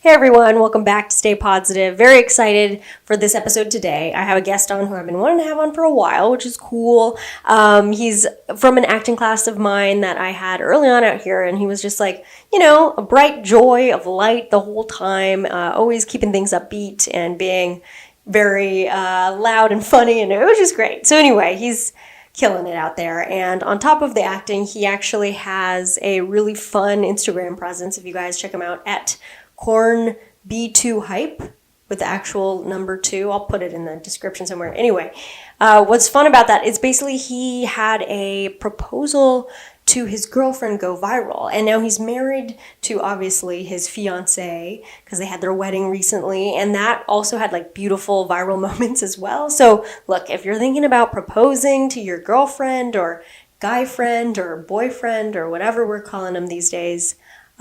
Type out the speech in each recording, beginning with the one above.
Hey everyone, welcome back to Stay Positive. Very excited for this episode today. I have a guest on who I've been wanting to have on for a while, which is cool. He's from an acting class of mine that I had early on out here, and he was just like, a bright joy of light the whole time, always keeping things upbeat and being very loud and funny, and it was just great. So anyway, he's killing it out there. And on top of the acting, he actually has a really fun Instagram presence. If you guys check him out at Korn B2 Hype with the actual number 2. I'll put it in the description somewhere. Anyway, what's fun about that is basically he had a proposal to his girlfriend go viral. And now he's married to obviously his fiance because they had their wedding recently. And that also had like beautiful viral moments as well. So look, if you're thinking about proposing to your girlfriend or guy friend or boyfriend or whatever we're calling them these days,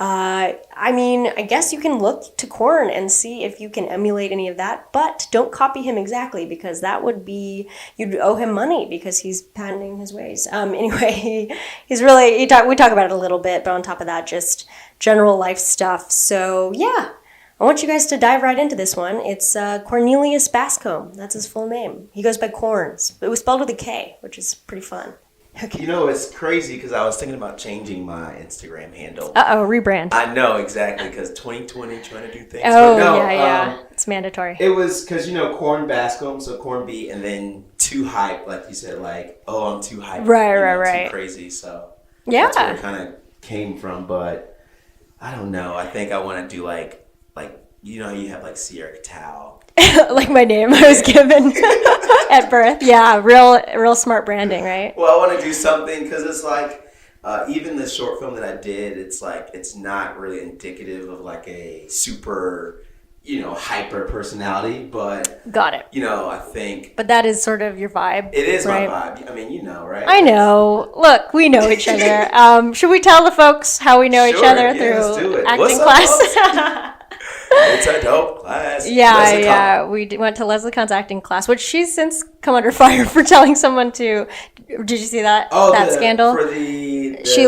I guess you can look to Korn and see if you can emulate any of that, but don't copy him exactly because that would be, you'd owe him money because he's patenting his ways. Anyway, we talk about it a little bit, but on top of that, just general life stuff. So yeah, I want you guys to dive right into this one. It's Kornelius Bascombe. That's his full name. He goes by Korns. It was spelled with a K, which is pretty fun. Okay. It's crazy because I was thinking about changing my Instagram handle. Rebrand. I know, exactly, because 2020 trying to do things. Oh, but no, yeah. It's mandatory. It was because, Korn Bascombe, so Korn B, and then too hype, like you said, I'm too hype. Right. Too crazy, so yeah. That's where it kind of came from, but I don't know. I think I want to do you have Sierra Tao. Like my name I was given at birth. Yeah, real smart branding, right? Well, I want to do something because it's even the short film that I did, it's not really indicative of a super, hyper personality, but got it. I think. But that is sort of your vibe. It is right? my vibe. I mean, right? I know. Look, we know each other. Should we tell the folks how we know each other through acting class? It's a dope class. Yeah. We went to Leslie Kahn's acting class, which she's since come under fire for telling someone to. Did you see that? Oh, that scandal for the she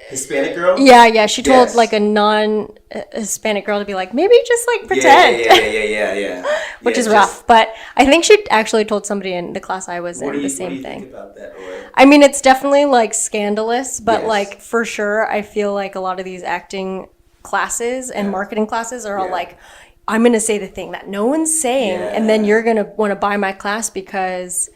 Hispanic girl. Yeah. She told a non-Hispanic girl to be maybe just pretend. Yeah. Which is rough, but I think she actually told somebody in the class I was in the same thing. What do you think about that? Or? I mean, it's definitely scandalous, but for sure, I feel like a lot of these acting classes and marketing classes are all I'm going to say the thing that no one's saying, and then you're going to want to buy my class because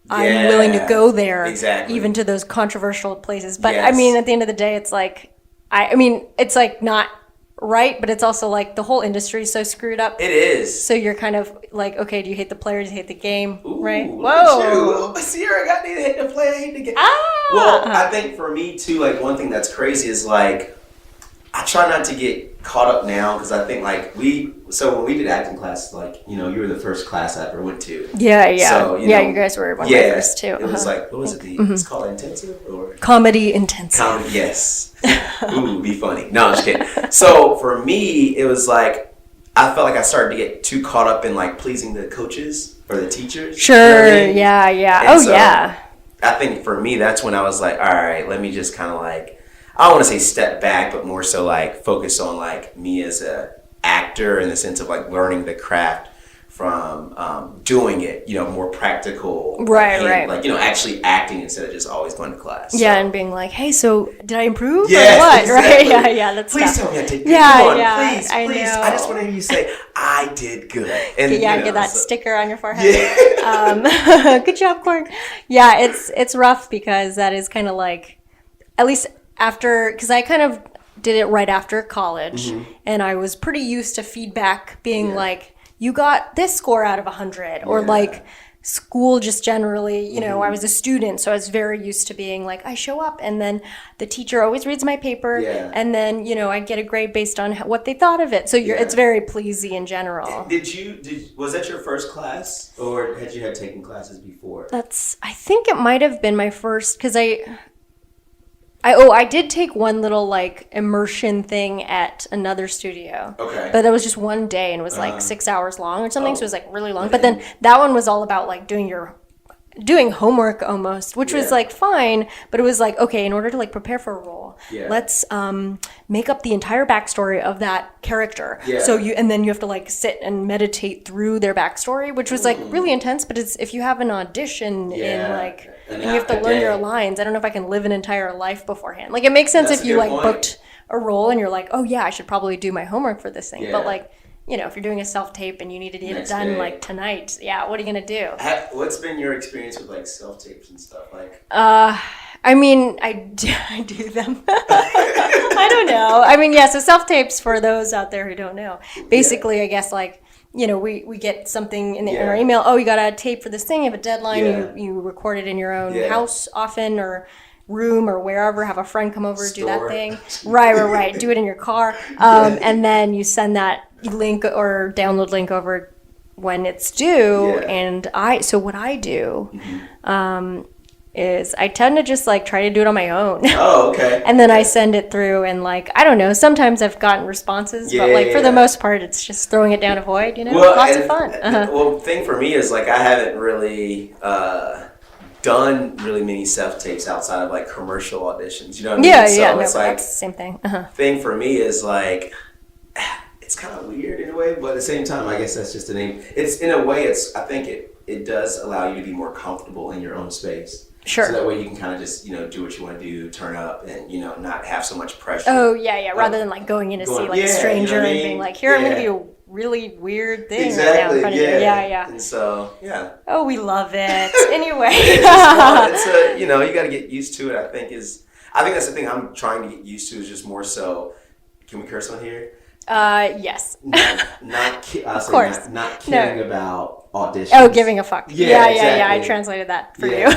I'm willing to go there, even to those controversial places. But I mean, at the end of the day, it's it's not right, but it's also the whole industry is so screwed up. It is. So you're kind of okay, do you hate the players, do you hate the game, right? Whoa. Sierra, I need to hate the player, I hate the game. Well, I think for me too, one thing that's crazy is I try not to get caught up now because I think when we did acting class, you were the first class I ever went to. Yeah. So, you guys were one of the first too. It was what was it? It's called intensive or comedy intensive. Comedy, yes. Ooh, be funny. No, I'm just kidding. So for me, it was I felt like I started to get too caught up in pleasing the coaches or the teachers. Sure. You know what I mean? Yeah. I think for me, that's when I was all right, let me just kind of I don't want to say step back, but more so focus on me as a actor in the sense of learning the craft from doing it, more practical. Right. Actually acting instead of just always going to class. Yeah, so. And being hey, so did I improve or what? Exactly. Right? Yeah, that's Please tough. tell me I did good. Yeah, Come on, yeah. Please. I just want to hear you say, I did good. And, get that sticker on your forehead. Yeah. Good job, Korn. Yeah, it's rough because that is kind of at least after, because I kind of did it right after college, and I was pretty used to feedback being you got this score out of 100, or school just generally, I was a student, so I was very used to being I show up, and then the teacher always reads my paper, and then, I get a grade based on what they thought of it. So it's very pleasy in general. Was that your first class, or had you taken classes before? I think it might have been my first, because I did take one little immersion thing at another studio. Okay. But that was just one day and it was 6 hours long or something. So it was really long. But then that one was all about doing your doing homework almost, which was like fine, but it was like, okay, in order to like prepare for a role, let's make up the entire backstory of that character. So and then you have to like sit and meditate through their backstory, which was like really intense. But it's if you have an audition in like and you have to learn your lines. I don't know if I can live an entire life beforehand. Like it makes sense if you like booked a role and you're like, oh yeah, I should probably do my homework for this thing. But like, you know, if you're doing a self-tape and you need to get it done like tonight, what are you going to do? What's been your experience with like self-tapes and stuff? Like, I mean, I do them. I don't know. I mean, so self-tapes, for those out there who don't know, basically, I guess like, you know, we get something in our email. Oh, you got a tape for this thing. You have a deadline. You record it in your own house often, or room, or wherever. Have a friend come over, do that thing. Right. Do it in your car. And then you send that link or download link over when it's due. And so what I do is I tend to just like try to do it on my own. Oh, okay. And then I send it through, and like, I don't know, sometimes I've gotten responses, but like for the most part, it's just throwing it down a void, you know? Lots of fun. Well, the thing for me is like I haven't really done really many self-tapes outside of like commercial auditions, you know what I mean? So it's like, that's the same thing. Thing for me is like, it's kind of weird in a way, but at the same time, I guess that's just the name. It's in a way, I think it does allow you to be more comfortable in your own space. Sure. So that way you can kind of just, you know, do what you want to do, turn up, and, you know, not have so much pressure. Oh, yeah. Rather than like going in to see like a stranger, you know, and being like, here, I'm going to do a really weird thing right now in front of you. Yeah. And so, oh, we love it. Anyway. It's you know, you got to get used to it, I think that's the thing I'm trying to get used to, is just more so, can we curse on here? Yes. Not caring about auditions. Oh, giving a fuck. Yeah. I translated that for you.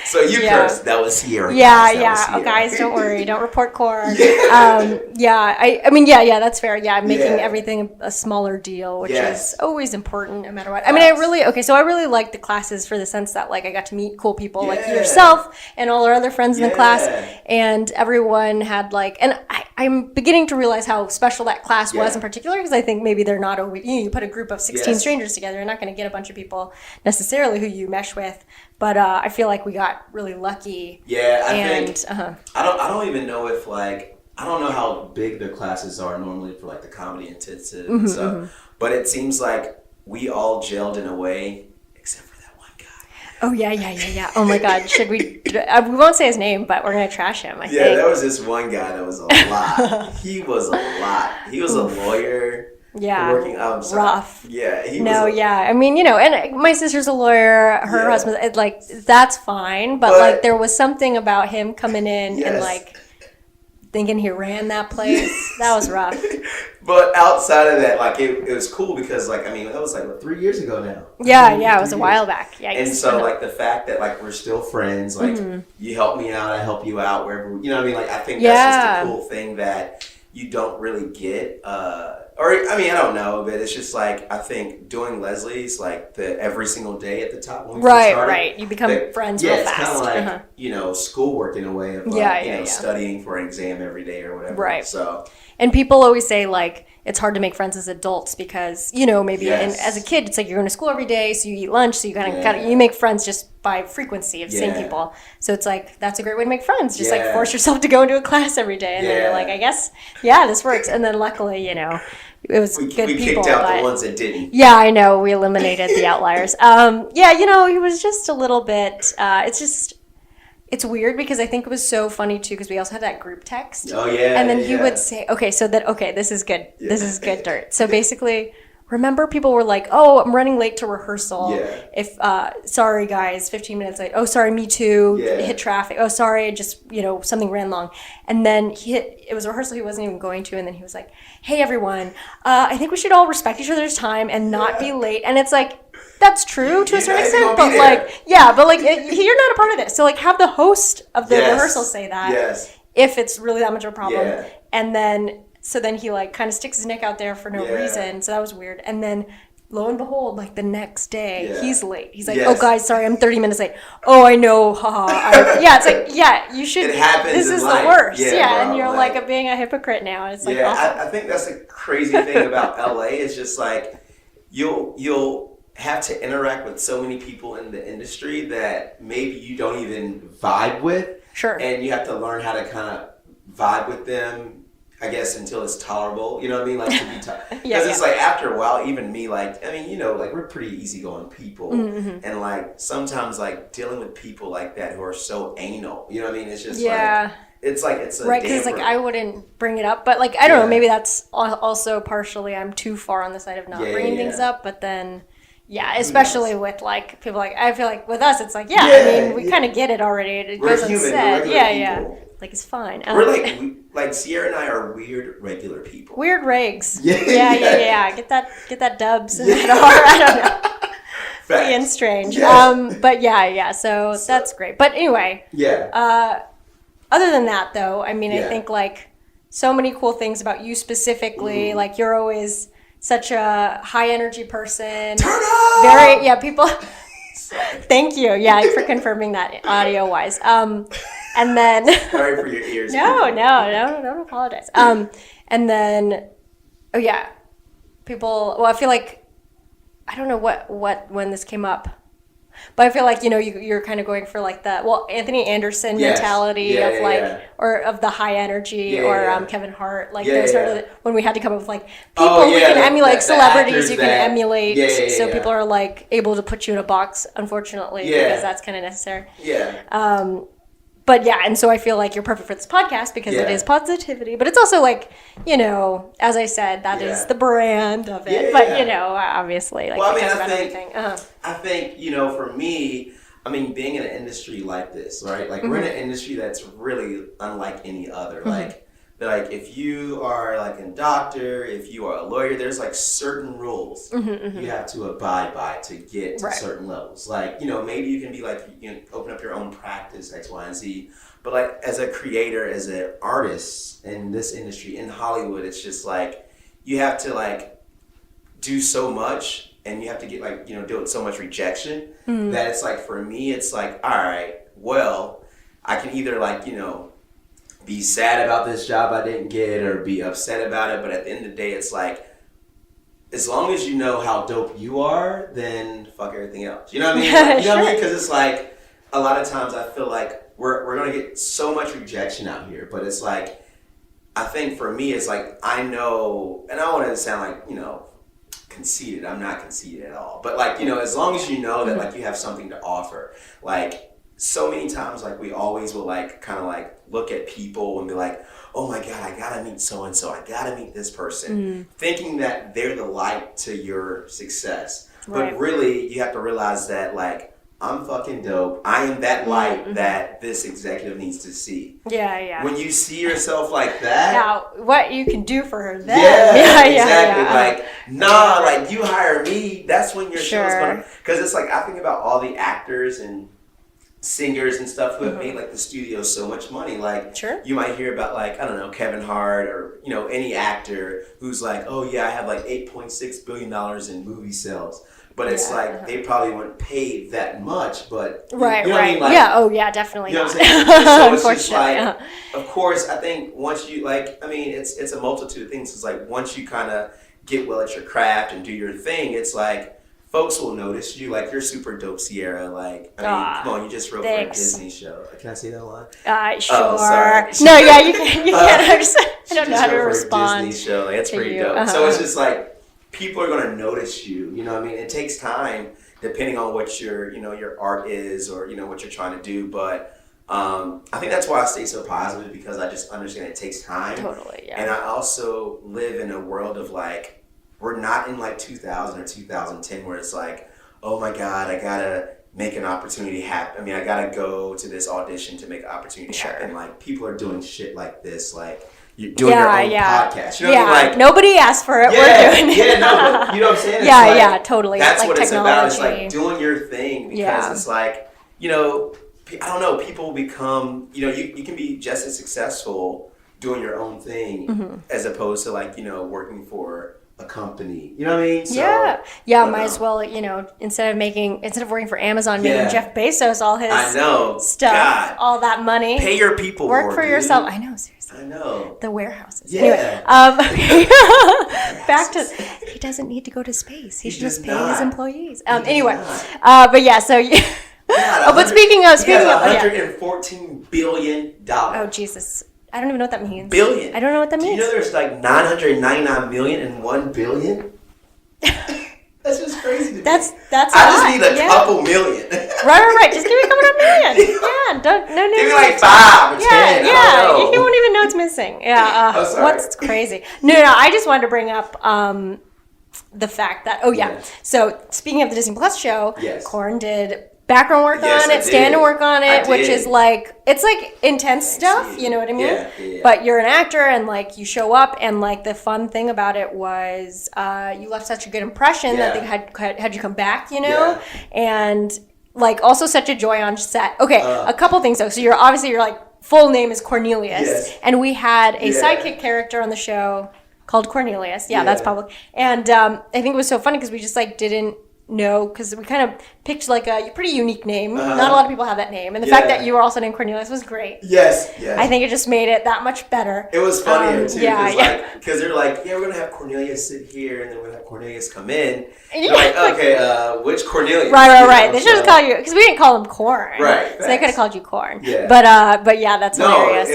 So you cursed. That was Sierra. Guys, don't worry. Don't report Korn. I mean, that's fair. Yeah, I'm making everything a smaller deal, which is always important no matter what. I mean, I really like the classes for the sense that like I got to meet cool people like yourself and all our other friends in the class, and everyone had like, and I'm beginning to realize how special that class was in particular, because I think maybe they're not always, you put a group of 16 strangers together, you're not going to get a bunch of people necessarily who you mesh with, but I feel like we got really lucky. I don't even know if like, I don't know how big the classes are normally for like the comedy intensive and stuff, but it seems like we all gelled in a way, except for that one guy. Oh yeah. Oh my God, should we won't say his name, but we're gonna trash him, I think. There was this one guy that was a lot. He was a lot. He was a lawyer. Working rough. I mean, you know, and my sister's a lawyer, her husband, like, that's fine, but like there was something about him coming in and like thinking he ran that place. That was rough. But outside of that, like it was cool because like, I mean, that was like 3 years ago now. It was a while back. And so like the fact that like we're still friends, like you help me out, I help you out, wherever, you know what I mean? Like I think that's just a cool thing that you don't really get, or I mean, I don't know, but it's just like, I think doing Leslie's like the every single day at the top when we started, you become friends real fast. It's kind of like, you know, schoolwork in a way of like, studying for an exam every day or whatever. Right. So. And people always say like, it's hard to make friends as adults because, you know, maybe as a kid, it's like you're going to school every day, so you eat lunch, so you kind of you make friends just by frequency of seeing people. So it's like, that's a great way to make friends. Just like force yourself to go into a class every day. And then you're like, I guess, this works. And then luckily, you know, it was good people. We kicked out the ones that didn't. Yeah, I know. We eliminated the outliers. You know, he was just a little bit, it's weird because I think it was so funny too because we also had that group text. Oh yeah. And then he would say, this is good. Yeah. This is good dirt. So basically, remember people were like, "Oh, I'm running late to rehearsal. Yeah. If sorry guys, 15 minutes late. Oh, sorry, me too. Yeah. Hit traffic. Oh, sorry, just, you know, something ran long." And then it was a rehearsal he wasn't even going to, and then he was like, "Hey everyone, I think we should all respect each other's time and not be late." And it's like, that's true to a certain extent, but like, you're not a part of this. So like, have the host of the rehearsal say that if it's really that much of a problem. And then, so then he like kind of sticks his neck out there for no reason. So that was weird. And then lo and behold, like the next day, he's late. He's like, "Oh guys, sorry, I'm 30 minutes late." "Oh, I know, haha." It's like, you should, it happens this is life. The worst. Bro, and you're like being a hypocrite now. It's like, I think that's the crazy thing about LA is just like, you'll have to interact with so many people in the industry that maybe you don't even vibe with. Sure. And you have to learn how to kind of vibe with them, I guess, until it's tolerable. You know what I mean? Like, to be because it's like, after a while, even me, like, I mean, you know, like, we're pretty easygoing people. Mm-hmm. And, like, sometimes, like, dealing with people like that who are so anal, you know what I mean? It's just like, it's a right, because like I wouldn't bring it up, but like I don't know, maybe that's also partially I'm too far on the side of not bringing things up, but then especially with like people, like I feel like with us it's like I mean we kind of get it already. It goes unsaid. People. Like it's fine. We're like Sierra and I are weird regular people. Weird regs. Yeah. Get that dubs and that R. I don't know. Being strange. But so that's great. But anyway. Yeah. Other than that, though, I mean, I think, like, so many cool things about you specifically. Like, you're always such a high-energy person. Turn up! People... Thank you. Yeah, for confirming that audio-wise. And then... Sorry for your ears. No, don't apologize. And then... Oh, yeah. People... Well, I feel like... I don't know when this came up. But I feel like, you know, you're kind of going for like the, Anthony Anderson mentality or of the high energy or Kevin Hart, like those sort of, when we had to come up with like people we can emulate, celebrities you can emulate. So people are like able to put you in a box, unfortunately, because that's kind of necessary. But and so I feel like you're perfect for this podcast because it is positivity, but it's also like, you know, as I said, that is the brand of it. But you know, obviously, like, I think, you know, for me, I mean, being in an industry like this, right? Like, we're in an industry that's really unlike any other. Like if you are like a doctor, if you are a lawyer, there's like certain rules you have to abide by to get to certain levels. Like, you know, maybe you can be like, you can open up your own practice, X, Y, and Z. But like, as a creator, as an artist in this industry, in Hollywood, it's just like, you have to like do so much and you have to get like, you know, deal with so much rejection that it's like, for me, it's like, all right, well, I can either like, you know, be sad about this job I didn't get or be upset about it, but at the end of the day, it's like, as long as you know how dope you are, then fuck everything else. You know what I mean? You know what I mean? Because it's like, a lot of times I feel like we're going to get so much rejection out here, but it's like, I think for me, it's like, I know, and I don't want to sound like, you know, conceited. I'm not conceited at all. But like, you know, as long as you know that like you have something to offer, like, so many times, like, we always will, like, kind of, like, look at people and be like, oh, my God, I got to meet so-and-so. I got to meet this person. Thinking that they're the light to your success. Right. But really, you have to realize that, like, I'm fucking dope. I am that light that this executive needs to see. Yeah. When you see yourself like that. Now, what you can do for her then. Exactly. Like, like, you hire me, that's when your show's going to. Because it's like, I think about all the actors and singers and stuff who have made like the studio so much money. Like, you might hear about like, I don't know, Kevin Hart or, you know, any actor who's like, oh yeah, I have like $8.6 billion in movie sales. But it's like, they probably weren't paid that much, but you know what I mean? Like, definitely. You know what I'm saying? So it's just like, of course, I think once you like, I mean, it's a multitude of things. It's like, once you kind of get well at your craft and do your thing, it's like, folks will notice you. Like, you're super dope, Sierra. Like, I mean, come on, you just wrote for a Disney show. Can I say that line? Sure. Oh, sorry. No, you can't. I don't know how to respond. For a Disney show. Like, that's pretty dope. So it's just like, people are going to notice you. You know what I mean? It takes time, depending on what your, you know, your art is or, you know, what you're trying to do. But I think that's why I stay so positive, because I just understand it takes time. Totally, yeah. And I also live in a world of like, we're not in like 2000 or 2010 where it's like, oh my God, I gotta make an opportunity happen. I mean, I gotta go to this audition to make an opportunity happen. Like, people are doing shit like this. Like, you're doing your own podcast. You know what I mean? Like, nobody asked for it. We're doing it. No, you know what I'm saying? It's totally. That's like what technology. it's about. It's like doing your thing, because it's like, you know, I don't know, people become, you know, you can be just as successful doing your own thing as opposed to like, you know, working for a company, you know what I mean? So, might as well, you know, instead of working for Amazon, making Jeff Bezos all his stuff, God. All that money. Pay your people. Work for yourself. I know, seriously. I know. The warehouses. Yeah. Anyway, back to he doesn't need to go to space. He should does just pay not. his employees. He does Anyway, not. but yeah, so God, but speaking of, he has $114 billion. Oh Jesus, I don't even know what that means. Billion. I don't know what that means. Do you know there's like 999 million and 1 billion? That's just crazy to me. That's I just need a couple million. Right. Just give me a couple of million. Yeah, no. Give me like 5 or 10. Yeah. You won't even know it's missing. Yeah. What's crazy? No. I just wanted to bring up the fact that So speaking of the Disney Plus show, Korn did background work on it, stand-up work on it, which is like, it's like intense stuff, you know what I mean? Yeah. But you're an actor and like you show up and like the fun thing about it was you left such a good impression that they had you come back, you know? And like also such a joy on set. Okay, a couple things though. So you're like full name is Kornelius and we had a sidekick character on the show called Kornelius. Yeah, that's public. And I think it was so funny because we just like didn't know, because we kind of picked like a pretty unique name. Not a lot of people have that name. And the fact that you were also named Kornelius was great. Yes. I think it just made it that much better. It was funnier too. Because they're like, we're going to have Cornelius sit here and then we're going to have Cornelius come in. You're like, okay, which Cornelius? Right. They should have called you, because we didn't call him Korn. Right. So they could have called you Korn. Yeah. But yeah, that's hilarious.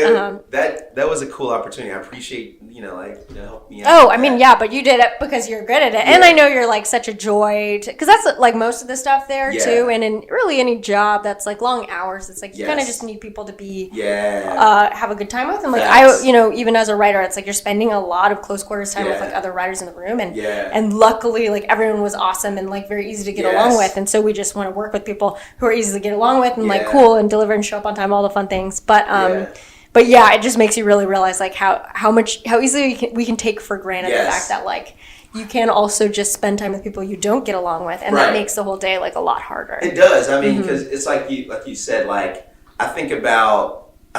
That was a cool opportunity. I appreciate, help me out. Oh, I mean, yeah, but you did it because you're good at it. And I know you're like such a joy because that's like most of the stuff there too. And in really any job that's like long hours, it's like you kind of just need people to be have a good time with. And like even as a writer, it's like you're spending a lot of close quarters time with like other writers in the room, and luckily like everyone was awesome and like very easy to get along with. And so we just want to work with people who are easy to get along with and like cool and deliver and show up on time, all the fun things. But yeah, it just makes you really realize like how easily we can take for granted the fact that like you can also just spend time with people you don't get along with, and that makes the whole day like a lot harder. It does. I mean, because it's like you said, like I think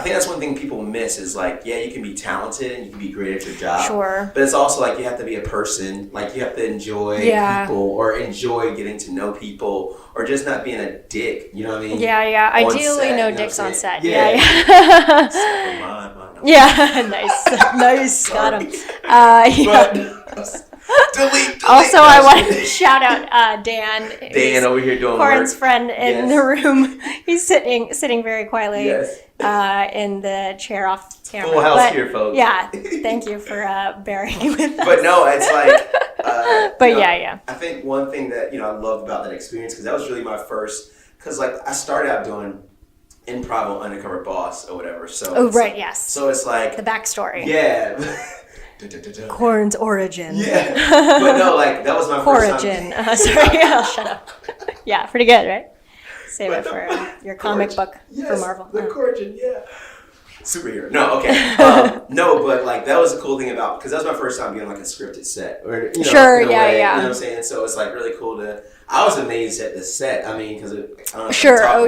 that's one thing people miss is like, you can be talented and you can be great at your job. Sure. But it's also like you have to be a person. Like you have to enjoy people or enjoy getting to know people or just not being a dick. You know what I mean? Yeah. Ideally, no dicks on set. Yeah. Nice. Got him. Delete. Also, I want to shout out Dan. Dan over here doing Korn's work. Friend in the room. He's sitting very quietly in the chair off camera. Full house here, folks. Yeah, thank you for bearing with us. But no, it's like. I think one thing that I loved about that experience, because that was really my first. Because like I started out doing improv on Undercover Boss or whatever. So. Yes. So it's like the backstory. Yeah. Korn's origin. Yeah. But no, like that was my first time. Sorry, I'll shut up. Yeah, pretty good, right? Save it for your comic book for Marvel. The origin, superhero. No, okay. No, but like that was the cool thing about, because that was my first time being like a scripted set. Or, You know what I'm saying? So it's like really cool to. I was amazed at the set. I mean, because I don't know. Sure.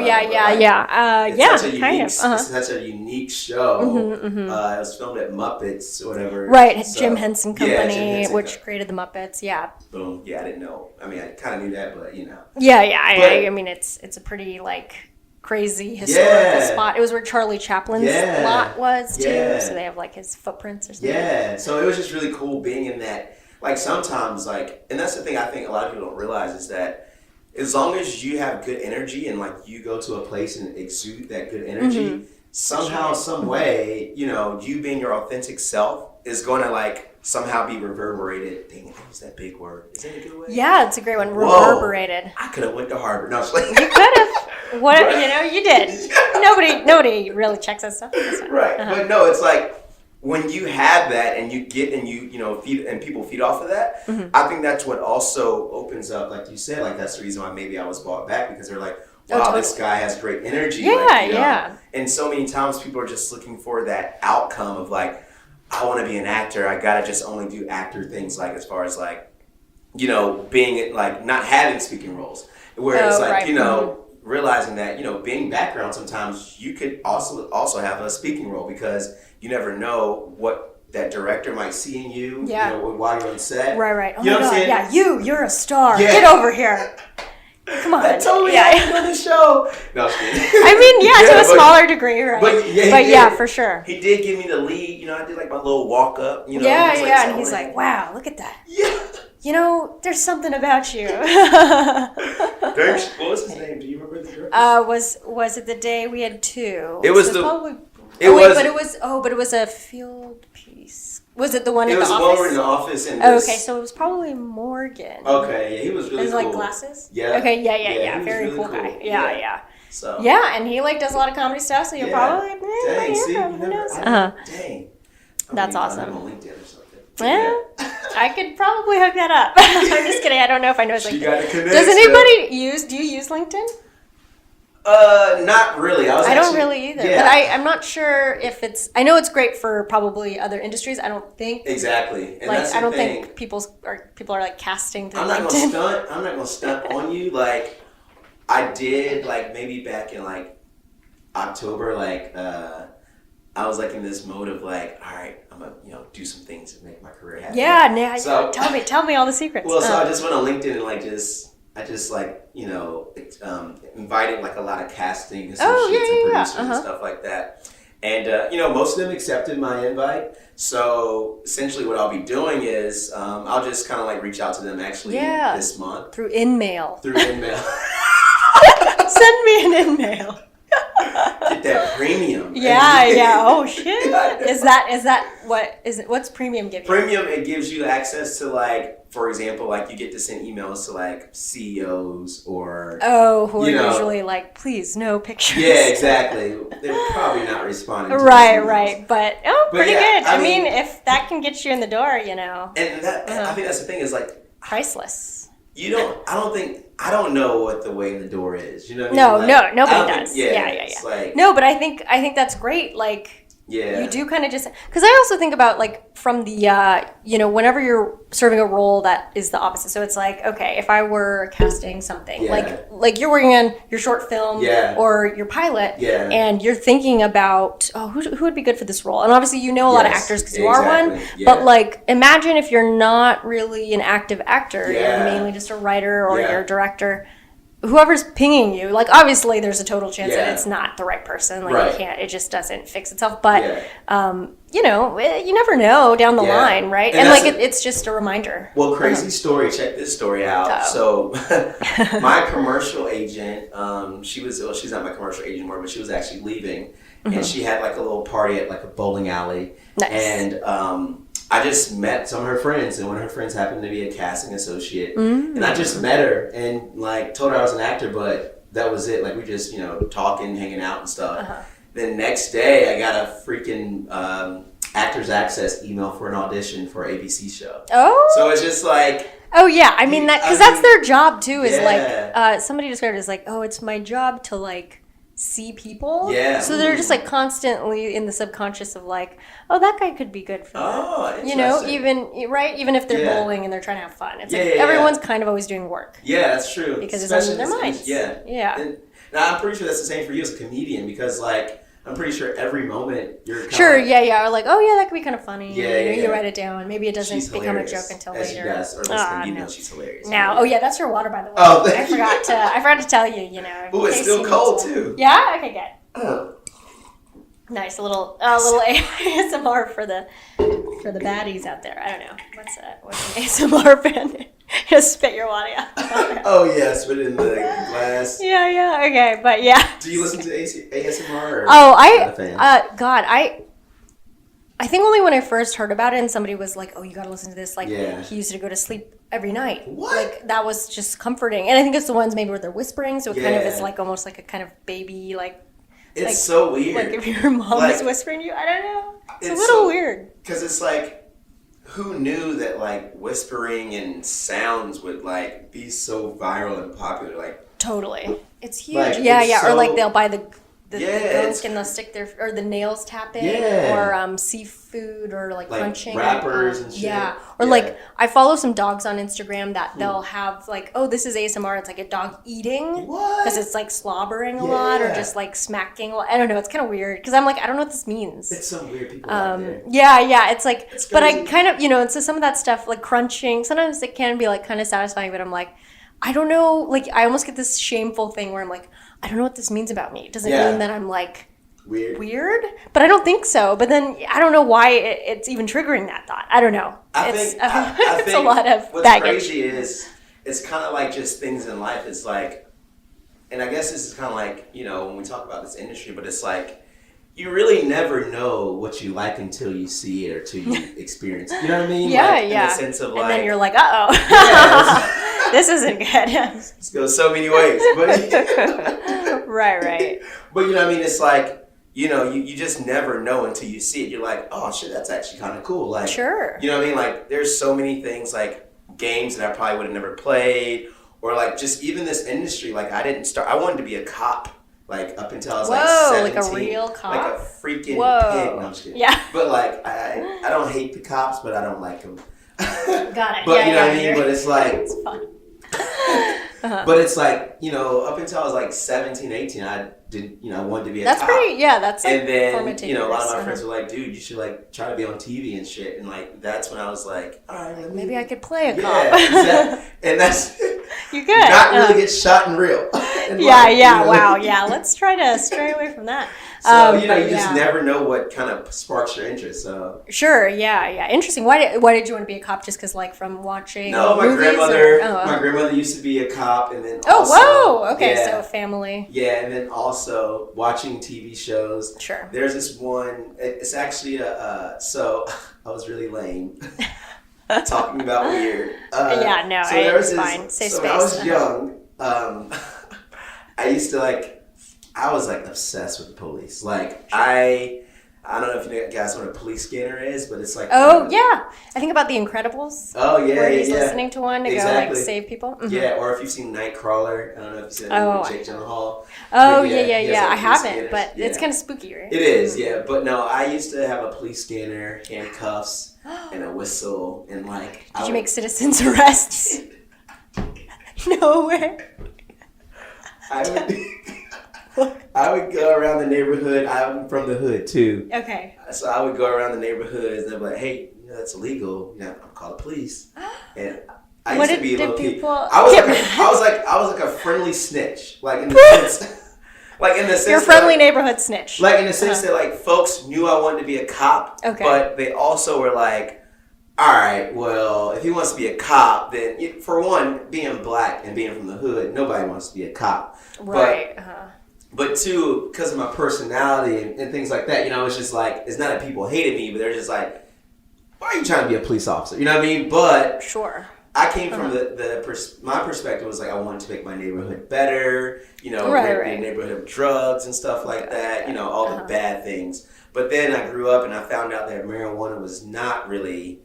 It's such a unique show. It was filmed at Muppets or whatever. Right, so, Jim Henson Company, which created the Muppets. Yeah. Boom. Yeah, I didn't know. I mean, I kind of knew that, but I mean, it's a pretty like crazy historical spot. It was where Charlie Chaplin's lot was too. So they have like his footprints or something. Yeah. So it was just really cool being in that. Like sometimes, like, and that's the thing I think a lot of people don't realize is that as long as you have good energy and like you go to a place and exude that good energy, somehow, some way, you being your authentic self is going to like somehow be reverberated. Dang it, what's that big word? Is that a good way? Yeah, it's a great one. Reverberated. I could have went to Harvard. No, like, you could have. What you did. Nobody really checks that stuff. Right, but no, it's like. When you have that and you get and you feed and people feed off of that, I think that's what also opens up, like you said, like that's the reason why maybe I was brought back, because they're like, wow, this guy has great energy. Yeah. And so many times people are just looking for that outcome of like, I want to be an actor. I gotta just only do actor things, like as far as like, being like not having speaking roles. Whereas realizing that being background, sometimes you could also have a speaking role, because you never know what that director might see in you, while you're on set. Right. Oh my God, yeah, you're a star. Yeah. Get over here. Come on. That totally happened on the show. No, I'm kidding. I mean, to a smaller degree, right? But for sure. He did give me the lead. I did like my little walk up. And he's like, wow, look at that. Yeah. there's something about you. What was his name? Do you remember the director? Was it the day we had two? It was probably. It but it was a field piece. Was it the one in the office? It was one in the office. Okay, so it was probably Morgan. Okay, yeah, he was really cool. Like glasses? Yeah. Okay, yeah. Very really cool guy. cool. Yeah. So. Yeah, and he does a lot of comedy stuff, so you'll probably Dang, see, who knows? Dang. That's awesome. On LinkedIn or something. Yeah, I could probably hook that up. I'm just kidding. I don't know if I know his LinkedIn. Got to connect. Does anybody do you use LinkedIn? Not really. I don't really either. Yeah. But I'm not sure if it's. I know it's great for probably other industries. I don't think exactly. And I don't think people are like casting through LinkedIn. I'm not gonna stunt on you. Like I did, like maybe back in like October, like I was like in this mode of like, all right, I'm gonna do some things to make my career happen. Yeah. So tell me all the secrets. Well, so I just went on LinkedIn and like I just like invited like a lot of casting associates and producers and stuff like that, and most of them accepted my invite. So essentially, what I'll be doing is I'll just kind of like reach out to them this month through InMail. Send me an InMail. Get that premium. Yeah. Oh shit. Is that what is it? What's premium give you? Premium, it gives you access to like, for example, like you get to send emails to like CEOs or who are usually like, please no pictures. Yeah, exactly. They're probably not responding. Right. But pretty good. I mean, if that can get you in the door, And that I think that's the thing is like priceless. I don't know what the way in the door is. You know what I mean? No, nobody does. Yeah. Like, no, but I think that's great. Like, you do kind of just, because I also think about like from the whenever you're serving a role that is the opposite. So it's like, okay, if I were casting something like you're working on your short film or your pilot, and you're thinking about who would be good for this role, and obviously a lot of actors because you are one, but like imagine if you're not really an active actor, you're mainly just a writer or you're a director. Whoever's pinging you, like obviously there's a total chance that it's not the right person. Like it just doesn't fix itself. But you never know down the line, right? And like it's just a reminder. Well, crazy story. Check this story out. So my commercial agent, she's not my commercial agent anymore, but she was actually leaving, and she had like a little party at like a bowling alley, and I just met some of her friends, and one of her friends happened to be a casting associate, and I just met her and like told her I was an actor, but that was it. Like we just talking, hanging out and stuff. Then next day I got a freaking Actors Access email for an audition for an ABC show. Oh, so it's just like. Oh yeah, I mean that because that's their job too. Is like somebody described it as like, it's my job to like see people. Yeah. So they're just like constantly in the subconscious of like, that guy could be good for that. Even if they're bowling and they're trying to have fun. It's everyone's kind of always doing work. Yeah, that's true. Because it's on their minds. Yeah. And I'm pretty sure that's the same for you as a comedian because like I'm pretty sure every moment you're or like, that could be kind of funny. You write it down. Maybe it doesn't become a joke until later. She's hilarious. Now, that's your water, by the way. I forgot to tell you. Oh, it's still cold too. Yeah. Okay, good. Nice, a little ASMR for the baddies out there. I don't know what's an ASMR fan. Just spit your water out. Spit it in the glass. Yeah. Okay, but Do you listen to ASMR? I think only when I first heard about it and somebody was like, you gotta listen to this. Like, he used to go to sleep every night. What? Like, that was just comforting. And I think it's the ones maybe where they're whispering, so it kind of is like almost like a kind of baby, like. It's so weird. Like if your mom is whispering to you, I don't know. It's a little weird. Because it's like, who knew that like whispering and sounds would like be so viral and popular? Like totally, it's huge. Or like they'll buy the gunk and they'll stick or the nails tapping or seafood or like crunching wrappers and shit. Like I follow some dogs on Instagram that they'll have like, this is ASMR. It's like a dog eating because it's like slobbering a lot or just like smacking. I don't know. It's kind of weird because I'm like, I don't know what this means. It's some weird people out there. It's like, but I kind of and so some of that stuff like crunching. Sometimes it can be like kind of satisfying, but I'm like, I don't know. Like I almost get this shameful thing where I'm like, I don't know what this means about me. It doesn't mean that I'm like Weird? But I don't think so. But then I don't know why it's even triggering that thought. I don't know. I It's think a lot of what's baggage. crazy is it's kind of like just things in life. It's like, and I guess this is kind of like, when we talk about this industry, but it's like, you really never know what you like until you see it or till you experience it. You know what I mean? Yeah, like, yeah. In the sense of like, and then you're like, uh-oh. Yeah, this isn't good. this goes so many ways. But Right. But you know what I mean? It's like, you just never know until you see it. You're like, oh shit, that's actually kind of cool. Like, sure. You know what I mean? Like, there's so many things, like games that I probably would have never played, or like just even this industry. Like, I wanted to be a cop. Like, up until I was like 17. Like a real cop? Like a freaking pig. No, I'm just kidding. Yeah. But like, I don't hate the cops, but I don't like them. Got it. But you know what I mean? But it's like... It's fun. But it's like, up until I was like 17, 18, I didn't, I wanted to be a cop. That's pretty, that's like and then, formative. a lot of my friends were like, dude, you should like try to be on TV and shit. And like, that's when I was like, all right, maybe I could play a cop. Yeah, exactly. And that's... You could. Not really get shot in real. Wow, yeah. Let's try to stray away from that. So, you just never know what kind of sparks your interest. So sure, yeah. Interesting. Why did you want to be a cop? Just because, like, from watching No, my movies grandmother. or, My grandmother used to be a cop, and then Okay, so family. Yeah, and then also watching TV shows. Sure. There's this one. It's actually so I was really lame. Talking about weird. It's fine. Safe so space. When I was young, I was like obsessed with the police. Like, sure. I don't know if you guys know what a police scanner is, but it's like... I think about The Incredibles. Oh, yeah, where he's listening to one to go, like, save people. Mm-hmm. Yeah, or if you've seen Nightcrawler. I don't know if you've seen it with Jake Gyllenhaal. Oh, yeah. I haven't, but it's kind of spooky, right? It is, yeah. But no, I used to have a police scanner, handcuffs, and a whistle, and like... Did you make citizens arrests? No way. I would go around the neighborhood. I'm from the hood too. Okay. So I would go around the neighborhoods and they'd be like, "Hey, that's illegal. I'll call the police." And I used to be a little kid. I was like a friendly snitch, like in the sense, You're a friendly neighborhood snitch. Like in the sense that like folks knew I wanted to be a cop, but they also were like, all right, well, if he wants to be a cop, then for one, being black and being from the hood, nobody wants to be a cop. Right. But two, because of my personality and things like that, it's just like, it's not that people hated me, but they're just like, why are you trying to be a police officer? You know what I mean? But sure. I came from my perspective was like, I wanted to make my neighborhood better, rid the neighborhood of drugs and stuff like that, all the bad things. But then I grew up and I found out that marijuana was not really...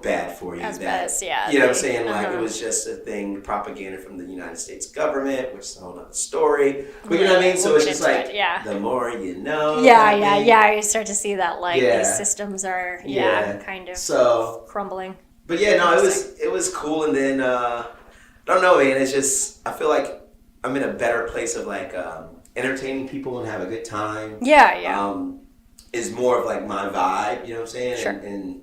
bad for you. As bad as, yeah. You know what I'm saying? Like, it was just a thing, propaganda from the United States government, which is a whole other story. But you know what I mean? So it's just like, the more you know. Yeah. You start to see that, like, these systems are, kind of crumbling. But yeah, no, it was cool. And then, I don't know, man. It's just, I feel like I'm in a better place of, like, entertaining people and have a good time. Yeah. Is more of, like, my vibe, you know what I'm saying? Sure. And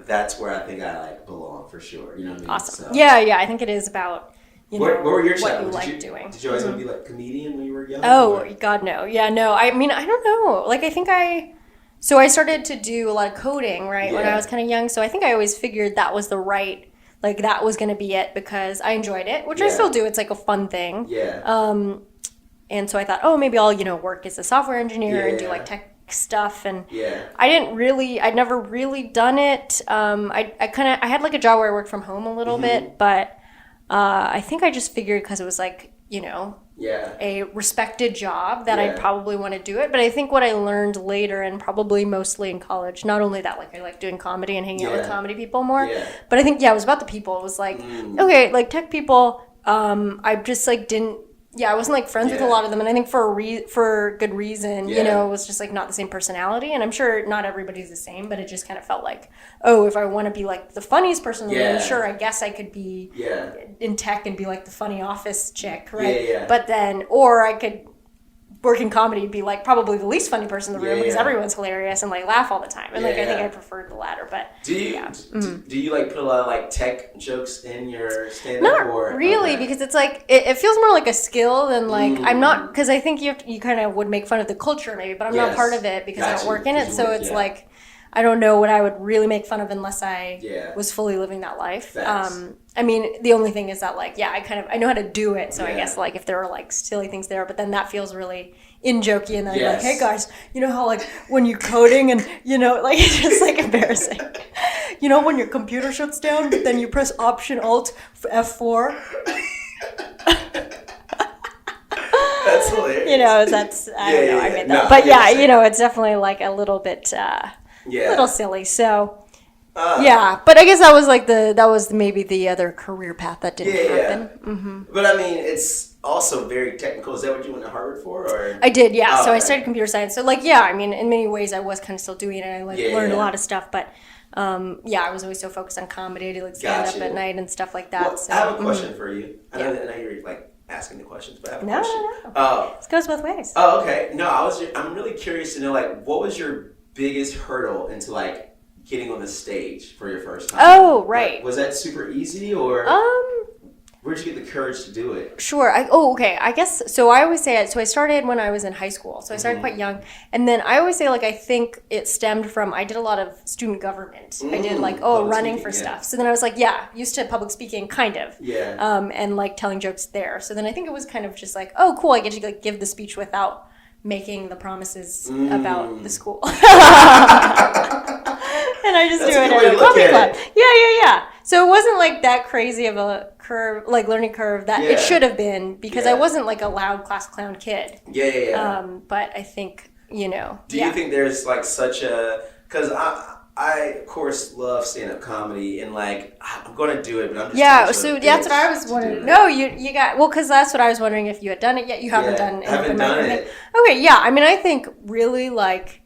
that's where I think I like belong for sure. You know what I mean? Awesome. So. Yeah. I think it is about what were your what you like doing. Did you always want to be like a comedian when you were young? Oh God, no. Yeah, no. I mean, I don't know. Like, I think I started to do a lot of coding when I was kind of young. So I think I always figured that was that was going to be it because I enjoyed it, which I still do. It's like a fun thing. Yeah. And so I thought, maybe I'll work as a software engineer and do like tech stuff, and I'd never really done it. I had like a job where I worked from home a little bit, but I think I just figured because it was like a respected job that I'd probably want to do it. But I think what I learned later, and probably mostly in college, not only that like I like doing comedy and hanging out with comedy people more, but I think it was about the people. It was like okay, like tech people, I just like didn't. Yeah, I wasn't like friends with a lot of them, and I think for good reason. It was just like not the same personality, and I'm sure not everybody's the same, but it just kind of felt like, if I want to be like the funniest person in the room, sure, I guess I could be in tech and be like the funny office chick, right? But then, or I could working comedy, be like probably the least funny person in the room because everyone's hilarious and like laugh all the time. And like I think I preferred the latter. But do you like put a lot of like tech jokes in your stand-up? Not really, because it's like it feels more like a skill than like I'm not, because I think you kind of would make fun of the culture maybe, but I'm not part of it because I don't work in it. So it's like I don't know what I would really make fun of unless I was fully living that life. I mean, the only thing is that like, I know how to do it. So I guess like if there are like silly things there, but then that feels really in-jokey. And then you're like, hey guys, you know how like when you're coding and, you know, like it's just like embarrassing. You know, when your computer shuts down, but then you press Option Alt F4. That's hilarious. You know, that's, I don't know, I made that. But you know, it's definitely like a little bit, little silly. So, but I guess that was maybe the other career path that didn't happen. Mm-hmm. But I mean, it's also very technical. Is that what you went to Harvard for? Or? I did, yeah. So I studied computer science. So like, I mean, in many ways I was kind of still doing it. I like learned a lot of stuff, but I was always so focused on comedy. I did like stand up at night and stuff like that. Well, so, I have a question for you. I know you're like asking the questions, but I have a question. No. This goes both ways. Oh, okay. No, I'm really curious to know, like, what was your biggest hurdle into like getting on the stage for your first time? Oh, right. Like, was that super easy, or where'd you get the courage to do it? Sure. I guess so. I always say it. So I started when I was in high school. So I started quite young, and then I always say like I think it stemmed from I did a lot of student government. I did like running for stuff. So then I was like used to public speaking kind of. And like telling jokes there. So then I think it was kind of just like cool. I get to like give the speech without making the promises about the school. And I just do it at a comedy club. Yeah. So it wasn't like that crazy of a curve, like learning curve that it should have been, because I wasn't like a loud class clown kid. But I think, you know. Do you think there's like such a, because I of course love stand-up comedy, and like I'm going to do it, but I'm just so that's what I was wondering. No, you got, well, because that's what I was wondering if you had done it yet. You haven't done it. I haven't done it. Okay, I mean, I think really like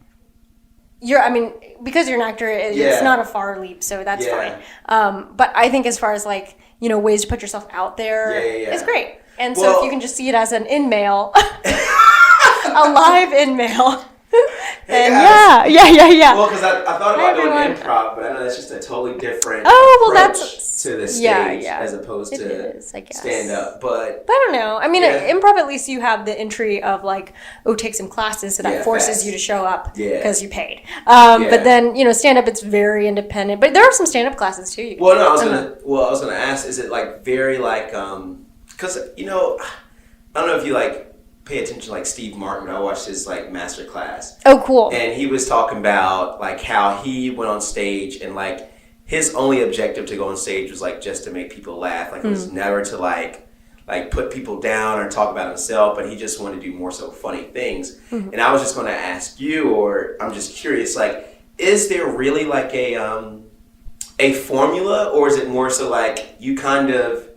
because you're an actor, it's not a far leap, so that's fine. But I think as far as like, you know, ways to put yourself out there, it's great. And so if you can just see it as an in-mail, a live in-mail, then yeah. Well, because I thought about doing improv, but I know that's just a totally different approach to the stage as opposed to stand-up. But I don't know. I mean, improv, at least you have the entry of like, take some classes, so that forces you to show up because you paid. But then, you know, stand-up, it's very independent. But there are some stand-up classes too. I was gonna ask, is it like very like, because you know, I don't know if you like pay attention to like Steve Martin. I watched his like master class. Oh, cool. And he was talking about like how he went on stage, and like his only objective to go on stage was like just to make people laugh. Like it was never to like put people down or talk about himself, but he just wanted to do more so funny things. And I was just going to ask you, or I'm just curious, like, is there really like a formula, or is it more so like you kind of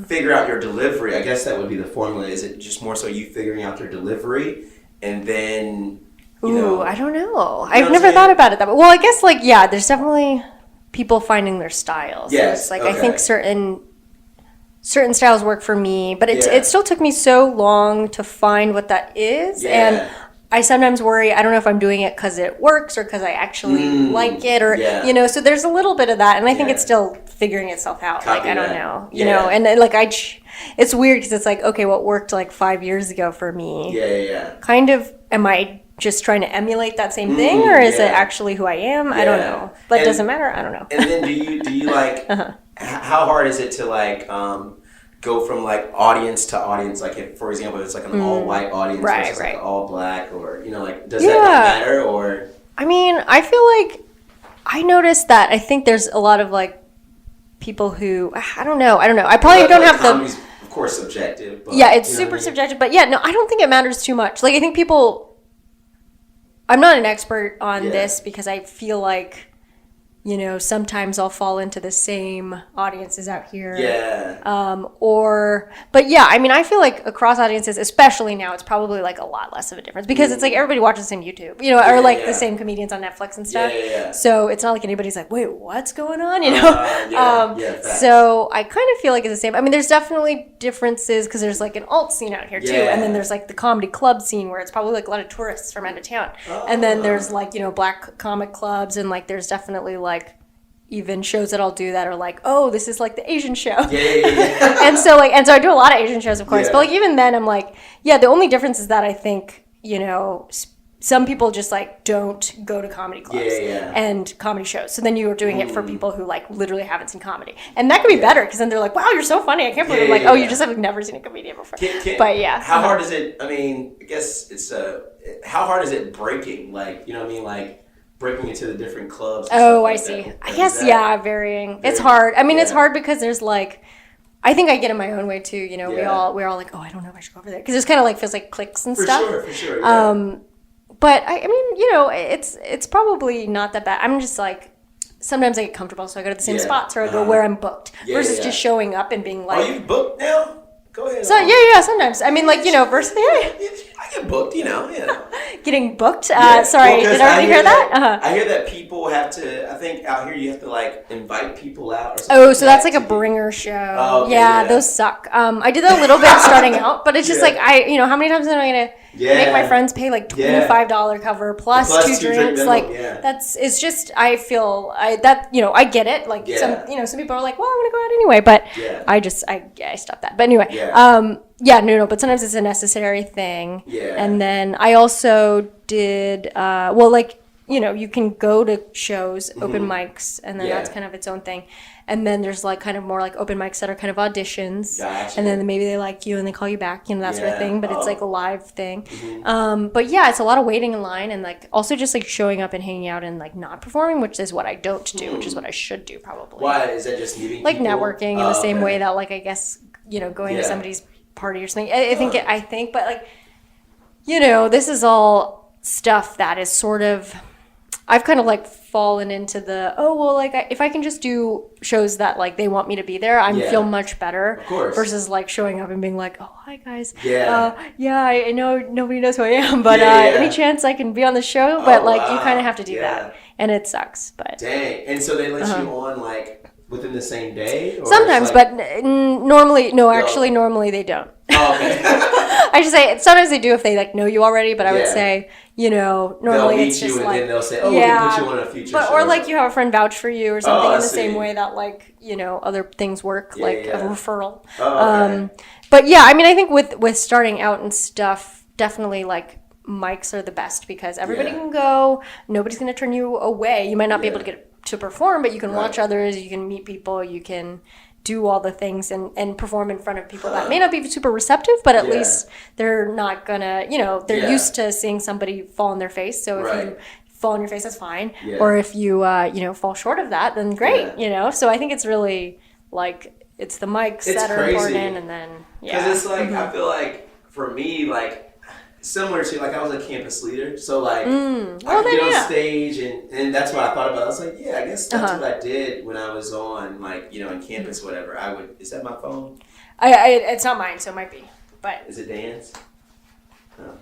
figure out your delivery? I guess that would be the formula. Is it just more so you figuring out your delivery, and then you know, I don't know. I've never thought about it that way. Well, I guess like there's definitely people finding their styles. Yes, so it's like I think certain styles work for me, but it still took me so long to find what that is, and I sometimes worry, I don't know if I'm doing it because it works or because I actually like it, or, you know, so there's a little bit of that. And I think it's still figuring itself out. Like, I don't know, you know, and like, it's weird because it's like, okay, what worked like 5 years ago for me? Kind of, am I just trying to emulate that same thing, or is it actually who I am? I don't know. But it doesn't matter. I don't know. And then do you like, how hard is it to like, go from like audience to audience, like if, for example, it's like an all-white audience versus like all black, or, you know, like, does that not matter? Or I mean, I feel like I noticed that I think there's a lot of like people who I don't know. I probably don't have comedy's of course subjective, but it's super subjective, but no, I don't think it matters too much. Like I think people, I'm not an expert on this because I feel like you know, sometimes I'll fall into the same audiences out here. Yeah. But yeah, I mean, I feel like across audiences, especially now, it's probably like a lot less of a difference because it's like everybody watches the same YouTube, you know, or like the same comedians on Netflix and stuff. Yeah. So it's not like anybody's like, wait, what's going on? You know? So I kind of feel like it's the same. I mean, there's definitely differences because there's like an alt scene out here too. And then there's like the comedy club scene where it's probably like a lot of tourists from out of town. And then there's like, you know, black comic clubs and like there's definitely like even shows that I'll do that are like, oh, this is like the Asian show. and so I do a lot of Asian shows, of course. But like even then I'm like, yeah, the only difference is that I think, you know, some people just like don't go to comedy clubs and comedy shows. So then you are doing it for people who like literally haven't seen comedy. And that could be better because then they're like, wow, you're so funny. I can't believe like, oh, you just have never seen a comedian before. But yeah. How hard is it? I mean, I guess it's how hard is it breaking? Like, you know what I mean? Like, breaking into the different clubs. Oh, I see. I guess, varying. It's hard. I mean, it's hard because there's like, I think I get in my own way too. You know, we're all like, oh, I don't know if I should go over there because it's kind of like feels like clicks and stuff. For sure. Yeah. But I mean, you know, it's probably not that bad. I'm just like, sometimes I get comfortable, so I go to the same spots or I go where I'm booked versus just showing up and being like, are you booked now? Go ahead. So sometimes. I mean, like, you know, versus I get booked, you know. Getting booked. Sorry, did everybody hear that? I hear that people have to. I think out here you have to like invite people out. Or something oh, so that's like a bringer show. Oh, okay, those suck. I did that a little bit starting out, but it's just like how many times am I gonna make my friends pay like $25 cover plus two drinks? Like it's just I feel I get it. Like some people are like, well, I'm gonna go out anyway, but I stopped that. But anyway. But sometimes it's a necessary thing. Yeah. And then I also did, you can go to shows, open mics, and then that's kind of its own thing. And then there's like kind of more like open mics that are kind of auditions. Gotcha. And then maybe they like you and they call you back, that sort of thing. But it's like a live thing. But yeah, it's a lot of waiting in line and like also just like showing up and hanging out and like not performing, which is what I don't do, which is what I should do probably. Why? Is that just meeting like people? Networking in the same way that like I guess, going to somebody's party or something. I think, but like, this is all stuff that is sort of, I've kind of like fallen into the, if I can just do shows that like they want me to be there, I feel much better. Of course. Versus like showing up and being like, oh, hi guys. I know nobody knows who I am, but any chance I can be on the show? But you kind of have to do that. And it sucks, but. Dang. And so they let you on like within the same day? Or sometimes, but normally, normally they don't. Oh, okay. I should say, sometimes they do if they like know you already, but I would say, normally it's just like. Then they'll say, we can put you on a future show. Or like you have a friend vouch for you or something in the same way that like, other things work, a referral. Oh, okay. But yeah, I mean, I think with starting out and stuff, definitely like mics are the best because everybody can go, nobody's going to turn you away. You might not be able to get to perform, but you can watch others, you can meet people, you can do all the things and perform in front of people that may not be super receptive, but at least they're not gonna, they're used to seeing somebody fall on their face. So if you fall on your face, that's fine. Yeah. Or if you, fall short of that, then great, So I think it's really like, it's the mics that are important and then, Because it's like, I feel like for me, like, similar to like I was a campus leader, so like I could get on stage and that's what I thought about. I was like, I guess that's what I did when I was on like in campus, whatever. I would. Is that my phone? It's not mine, so it might be. But is it Dan's? No.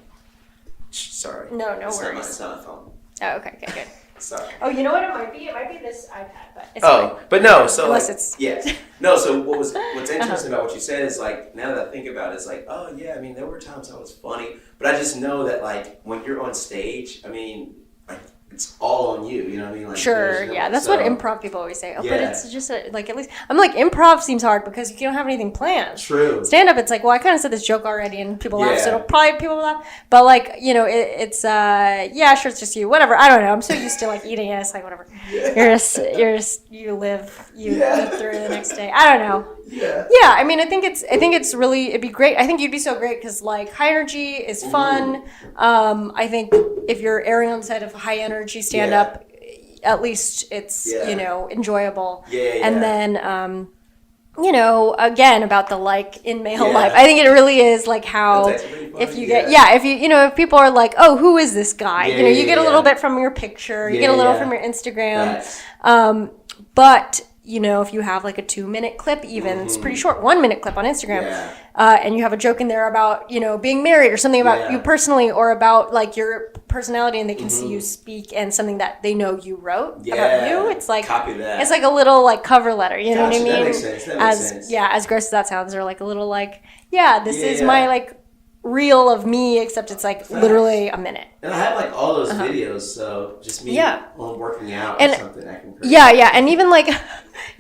Sorry. No worries. It's not my phone. Oh, okay, good. Sorry. Oh, you know what it might be? It might be this iPad, but it's fine. But no. So unless like, it's No. So what's interesting about what you said is like now that I think about it, it's like I mean there were times I was funny, but I just know that like when you're on stage, I mean like it's all on you. You know what I mean? Like, sure. That's what improv people always say. But it's just like at least I'm like improv seems hard because you don't have anything planned. True. Stand up, it's like I kind of said this joke already and people laugh, so it'll probably people laugh. But like it's sure it's just you. Whatever. I don't know. I'm so used to like eating it. It's like whatever. You live through the next day. I don't know. Yeah. I mean, I think it's really it'd be great. I think you'd be so great because like high energy is fun. I think if you're erring on the side of high energy stand up, at least it's enjoyable. And then you know, again, about the like in male life. I think it really is like how if you get, if you, you know, if people are like, oh, who is this guy? You know, you get a little bit from your picture, you get a little from your Instagram. But, you know, if you have like a 2-minute clip, even it's pretty short, 1-minute clip on Instagram, and you have a joke in there about, you know, being married or something about you personally or about like your personality, and they can see you speak and something that they know you wrote about you. It's like, copy that. It's like a little like cover letter, you know what I mean? That makes sense. That makes sense. Yeah, as gross as that sounds, or like a little like, this is my like reel of me, except it's like literally a minute. And I have like all those videos, so just me working out and, or something I can create. And even like,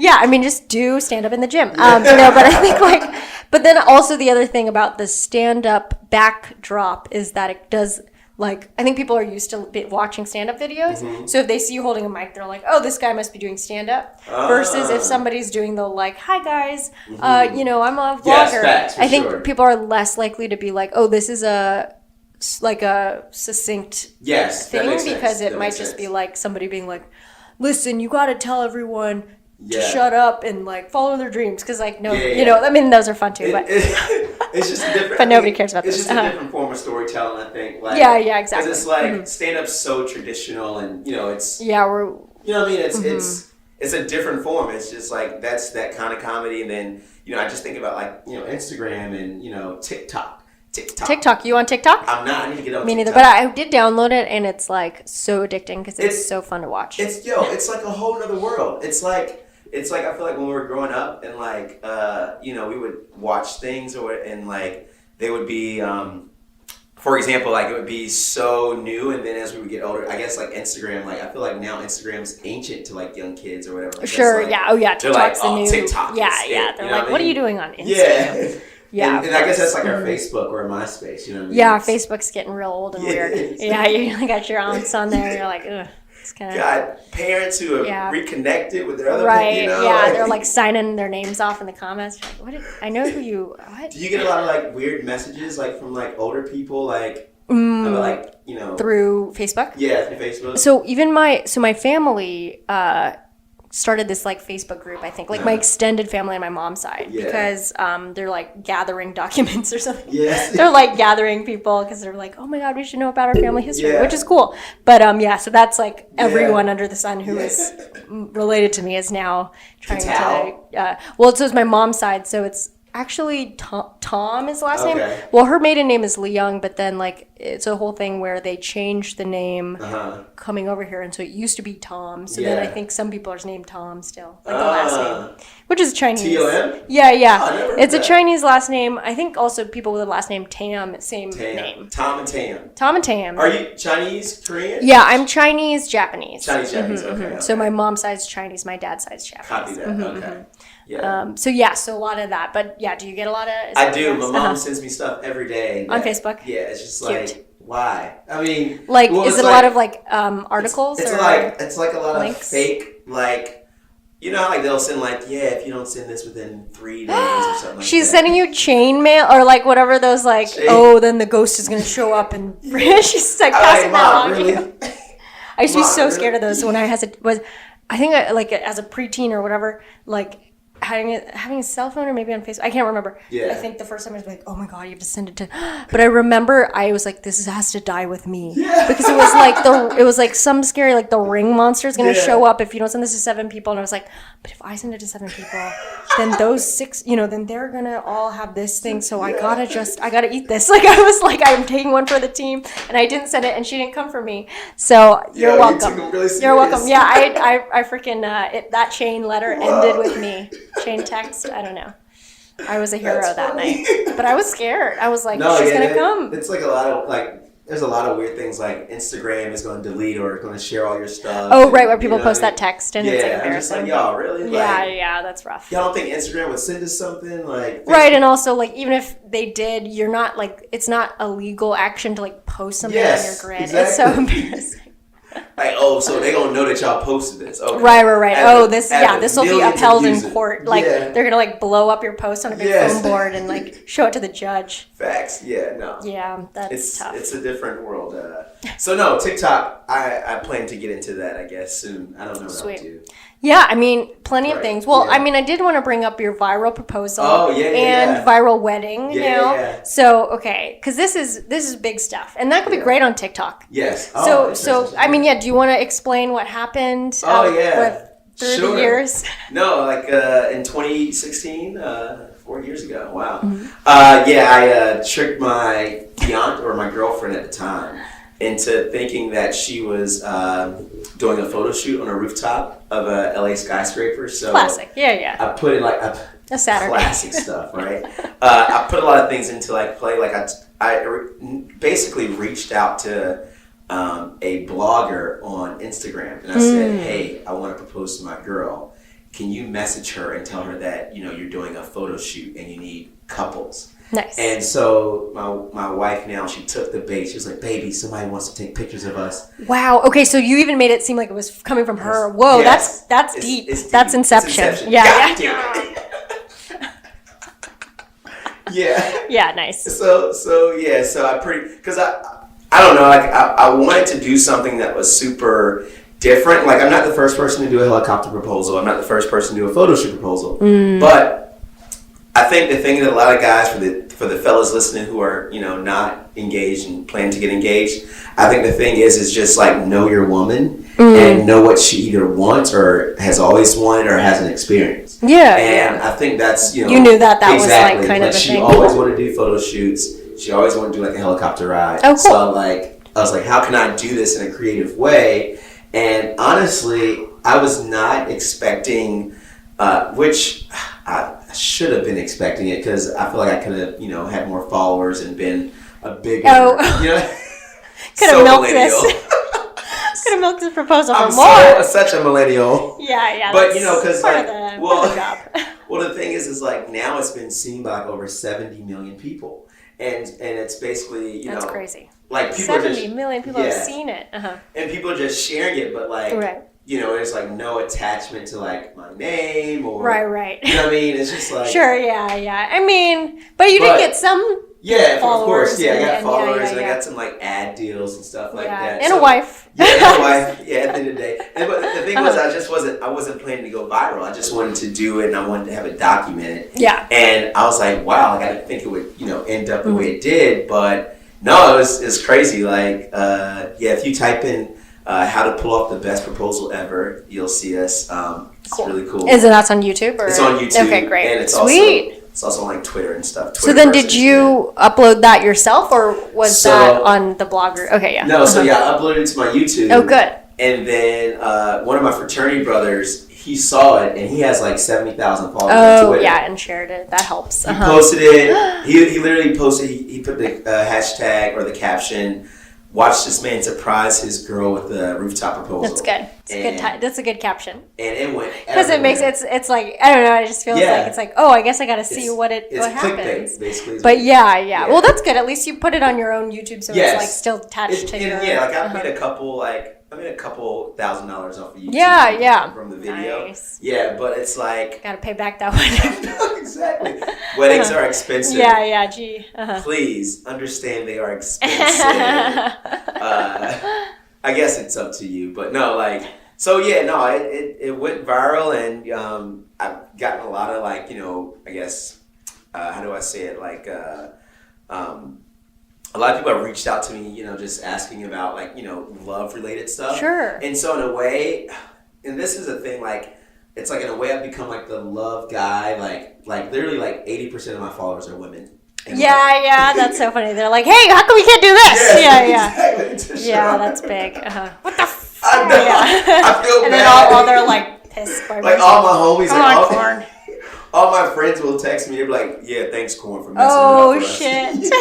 I mean, just do stand up in the gym. You know, but I think like, but then also the other thing about the stand up backdrop is that it does. Like, I think people are used to watching stand-up videos. So if they see you holding a mic, they're like, oh, this guy must be doing stand-up. Versus if somebody's doing the, like, hi, guys, you know, I'm a vlogger. Yes, I think people are less likely to be like, oh, this is a succinct thing. Because it might just be like somebody being like, listen, you got to tell everyone to shut up and, like, follow their dreams. Because, like, no, you know, I mean, those are fun, too. But it's just a different... but nobody cares about this. It's just a different form of storytelling, I think. Like, exactly. Because it's like stand-up's so traditional and, you know, it's... we're... You know what I mean? It's a different form. It's just like, that's that kind of comedy. And then, you know, I just think about, like, you know, Instagram and, you know, TikTok. You on TikTok? I'm not. I need to get on Me neither. TikTok. But I did download it, and it's, like, so addicting because it's so fun to watch. It's like a whole nother world. It's like I feel like when we were growing up and like you know, we would watch things and like they would be for example, like it would be so new, and then as we would get older, I guess like Instagram, like I feel like now Instagram's ancient to like young kids or whatever. Like, sure, like, TikTok's the new TikTok. They're like, what are you doing on Instagram? And I guess that's like our Facebook or MySpace, you know what I mean? Yeah, Facebook's getting real old and weird. You got your aunts on there, you're like, ugh. Got parents who have reconnected with their other people, you know? They're like signing their names off in the comments. Like, I know who you. What? Do you get a lot of like weird messages like from like older people, like about, like, you know, through Facebook? Yeah, through Facebook. So even my family started this like Facebook group, I think, like my extended family on my mom's side, because they're like gathering documents or something. Yes. They're like gathering people because they're like, oh my God, we should know about our family history, which is cool. But so that's like everyone under the sun who is related to me is now trying to. Well, so it's my mom's side, so it's actually Tom is the last name. Well, her maiden name is Leung, but then like it's a whole thing where they changed the name coming over here, and so it used to be Tom. So then I think some people are named Tom still, like the last name, which is Chinese. T-O-M? Yeah. It's a Chinese last name. I think also people with the last name Tam, same name. Tom and Tam. Tom and Tam. Are you Chinese, Korean? Yeah, I'm Chinese, Japanese. Japanese. Okay. So my mom's side's Chinese, my dad's side's Japanese. Copy that. Okay. Yeah. So a lot of that, but do you get a lot of? I do. My mom sends me stuff every day on Facebook. Yeah, it's just like, why? I mean, like, is it a lot of like articles? It's like a lot of fake, like, you know, like they'll send like, if you don't send this within 3 days or something. Like She's that. sending you chainmail or like whatever those like. Then the ghost is gonna show up and she's like passing that on to you. I used to be so scared of those when I I think like as a preteen or whatever, like. Having a cell phone or maybe on Facebook, I can't remember. I think the first time I was like, oh my God, you have to send it to. But I remember I was like, this has to die with me, because it was like some scary, like the ring monster is gonna show up if you don't send this to 7 people, and I was like, but if I send it to 7 people, then those 6, you know, then they're gonna all have this thing, so I gotta eat this. Like I was like, I'm taking one for the team, and I didn't send it, and she didn't come for me. So you're welcome. You're welcome. Yeah, I freaking that chain letter ended with me. Chain text, I don't know. I was a hero that night, but I was scared. I was like, she's gonna come. It's like a lot of like, there's a lot of weird things like Instagram is going to delete or going to share all your stuff. Oh, right, where people post that text and it's like embarrassing. I'm just like, y'all really? Yeah, that's rough. Y'all don't think Instagram would send us something like? Right, and also like even if they did, you're not like, it's not a legal action to like post something on your grid. Exactly. It's so embarrassing. Like, so they gonna know that y'all posted this. Okay. Right. This will be upheld in court. Like they're gonna like blow up your post on a big foam board and like show it to the judge. Facts. Yeah. No. Yeah, that's tough. It's a different world. So no, TikTok. I plan to get into that, I guess, soon. I don't know what I'll do. Yeah, I mean, plenty of things. Well, yeah. I mean, I did want to bring up your viral proposal and viral wedding now. Yeah. So, okay, because this is big stuff, and that could be great on TikTok. Yes. So I mean, do you want to explain what happened? Through the years. No, like in 2016, 4 years ago. Wow. Mm-hmm. I tricked my fiance or my girlfriend at the time into thinking that she was doing a photo shoot on a rooftop of a LA skyscraper. So classic. Yeah. I put it like a Saturday. Classic stuff, right? I put a lot of things into like play. Like I basically reached out to a blogger on Instagram, and I said, "Hey, I want to propose to my girl. Can you message her and tell her that you're doing a photo shoot and you need couples?" Nice. And so my wife now, she took the bait. She was like, "Baby, somebody wants to take pictures of us." Wow. Okay, so you even made it seem like it was coming from her. Whoa, yes. that's deep. That's Inception. It's Inception. Yeah. Yeah. Yeah. Nice. So because I don't know, like I wanted to do something that was super different. Like I'm not the first person to do a helicopter proposal. I'm not the first person to do a photo shoot proposal. But I think the thing that a lot of guys, for the fellas listening who are not engaged and plan to get engaged, I think the thing is just like know your woman and know what she either wants or has always wanted or hasn't experienced. Yeah. And I think that's you knew that exactly, was like kind of the she thing. always wanted to do photo shoots. She always wanted to do like a helicopter ride. Oh, cool. So I was like, how can I do this in a creative way? And honestly, I was not expecting, which I should have been expecting it because I feel like I could have, had more followers and been a bigger, could have milked this. Could have milked this proposal for more. I'm such a millennial. Yeah. But because part of the job. Well, the thing is like now it's been seen by like over 70 million people. And it's basically, that's crazy. Like people 70 million people have seen it. And people are just sharing it, but like, there's like no attachment to like my name or. Right. You know what I mean? It's just like. Sure, yeah. I mean, but you did get some. Yeah, followers of course. Yeah, I got followers and I yeah. got some like ad deals and stuff like that. And a wife. Yeah, and a wife. Yeah, at the end of the day. But the thing was, I wasn't planning to go viral. I just wanted to do it and I wanted to have it documented. Yeah. And I was like, wow, like I didn't think it would, end up the way it did. But no, it was crazy. Like, if you type in how to pull off the best proposal ever, you'll see us. It's really cool. Is it that's on YouTube? Or? It's on YouTube. Okay, great. And it's sweet. It's also on like Twitter and stuff. So then did you upload that yourself or was that on the blogger? Okay, yeah. No, I uploaded it to my YouTube. Oh, good. And then one of my fraternity brothers, he saw it and he has like 70,000 followers on Twitter. Oh, yeah, and shared it. That helps. He posted it. He literally posted, he put the hashtag or the caption, "Watch this man surprise his girl with a rooftop proposal." That's good. That's a good caption. And it went because it makes it's like I don't know. I just feel like it's like I guess I got to see what happens. Clickbait, basically. But yeah. Well, that's good. At least you put it on your own YouTube, so it's like still attached to your. Yeah, like I made a couple $1,000 off of YouTube. Yeah. From the video. Nice. Yeah, but it's like gotta pay back that one. Exactly. Weddings are expensive. Yeah. Gee. Please understand they are expensive. I guess it's up to you, but no, like. So it went viral, and I've gotten a lot of like I guess how do I say it like a lot of people have reached out to me just asking about like love related stuff. Sure. And so in a way, and this is a thing like it's like in a way I've become like the love guy like literally like 80% of my followers are women. Yeah, that's so funny. They're like, hey, how come we can't do this? Yeah. Exactly. Yeah, that's big. What the I know. I feel and bad. then all they're like pissed. Like all my homies, Korn. All my friends will text me. They're like, "Yeah, thanks, Korn, for messing it up Oh for us." shit,